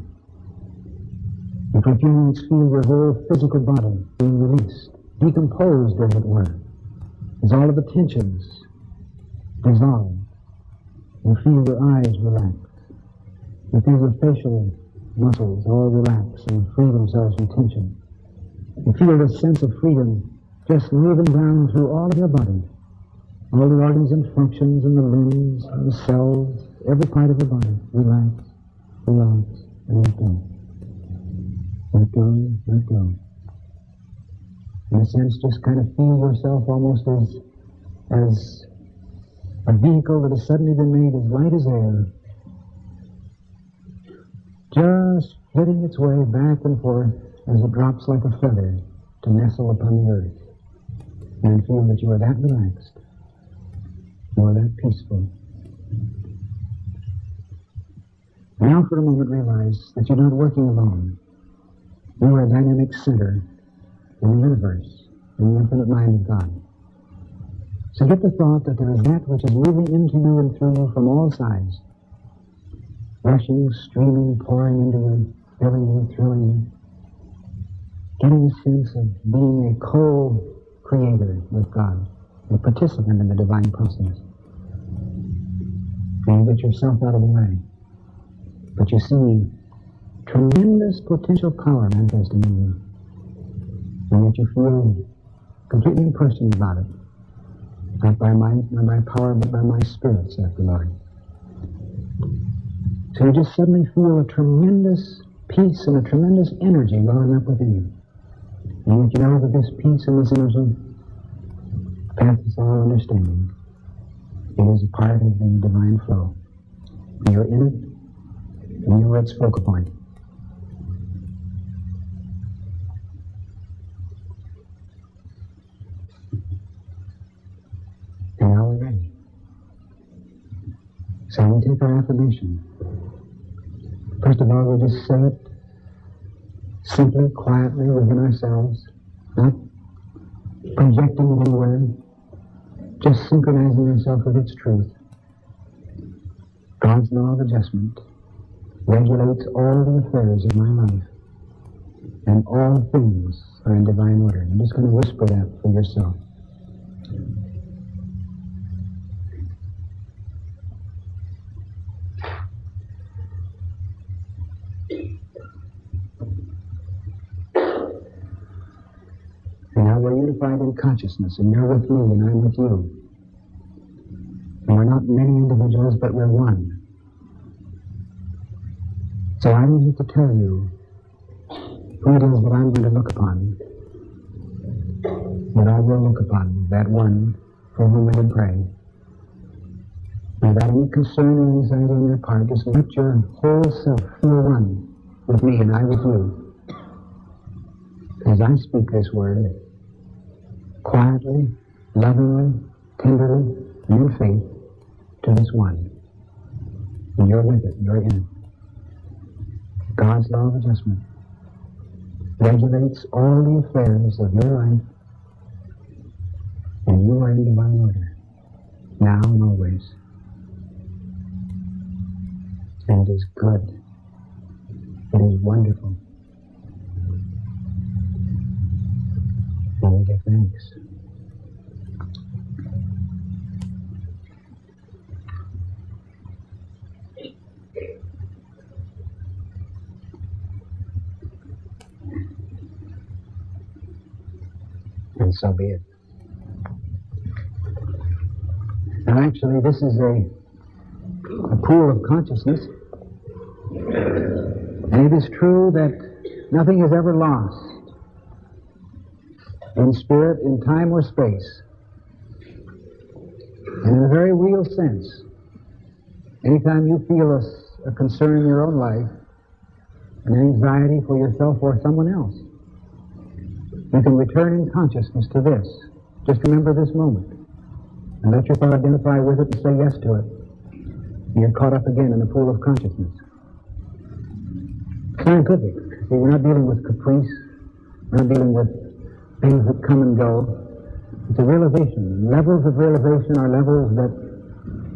And for a few minutes feel your whole physical body being released, decomposed as it were, as all of the tensions dissolve. You feel your eyes relax. You feel your facial muscles all relax and free themselves from tension. You feel this sense of freedom just moving down through all of your body. All the organs and functions and the limbs and the cells, every part of your body. Relax, relax, and let go. Let go, let go. In a sense, just kind of feel yourself almost as a vehicle that has suddenly been made as light as air, just flitting its way back and forth as it drops like a feather to nestle upon the earth. And feel that you are that relaxed, you are that peaceful. Now for a moment realize that you're not working alone. You are a dynamic center in the universe, in the infinite mind of God. So get the thought that there is that which is moving into you and through you from all sides, rushing, streaming, pouring into you, filling you, thrilling you, getting a sense of being a co-creator with God, a participant in the divine process. And you get yourself out of the way. But you see tremendous potential power manifesting in you. And yet you feel completely impersonal about it. Not by my power, but by my spirit, saith the Lord. So you just suddenly feel a tremendous peace and a tremendous energy welling up within you. And yet you know that this peace and this energy passes all understanding. It is a part of the divine flow. You're in it, and you're its focal point. And now we're ready. So we take our affirmation. First of all, we just say it simply, quietly within ourselves, not projecting it anywhere, just synchronizing ourselves with its truth. God's law of adjustment regulates all the affairs of my life, and all things are in divine order. I'm just going to whisper that for yourself. And now we're unified in consciousness, and you're with me, and I'm with you. And we're not many individuals, but we're one. So I don't have to tell you who it is that I'm going to look upon, but I will look upon that one for whom we would pray. Without any concern or anxiety on your part, just let your whole self feel one with me and I with you. As I speak this word, quietly, lovingly, tenderly, and in faith, to this one. And you're with it, you're in it. God's law of adjustment regulates all the affairs of your life, and you are in divine order, now and always. And it is good. It is wonderful. And we give thanks. And so be it. Now actually, this is a pool of consciousness. And it is true that nothing is ever lost in spirit, in time or space. And in a very real sense, anytime you feel a concern in your own life, an anxiety for yourself or someone else, you can return in consciousness to this. Just remember this moment. And let your thought identify with it and say yes to it. And you're caught up again in the pool of consciousness. Scientific. See, we're not dealing with caprice. We're not dealing with things that come and go. It's a realization. Levels of realization are levels that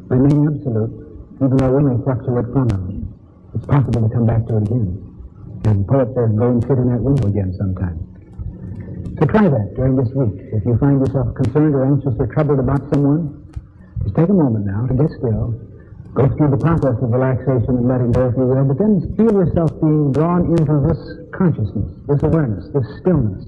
remain absolute, even though we may fluctuate from them. it's possible to come back to it again and pull up there and go and sit in that window again sometime. So try that during this week. If you find yourself concerned or anxious or troubled about someone, just take a moment now to get still, go through the process of relaxation and letting go if you will, but then feel yourself being drawn into this consciousness, this awareness, this stillness.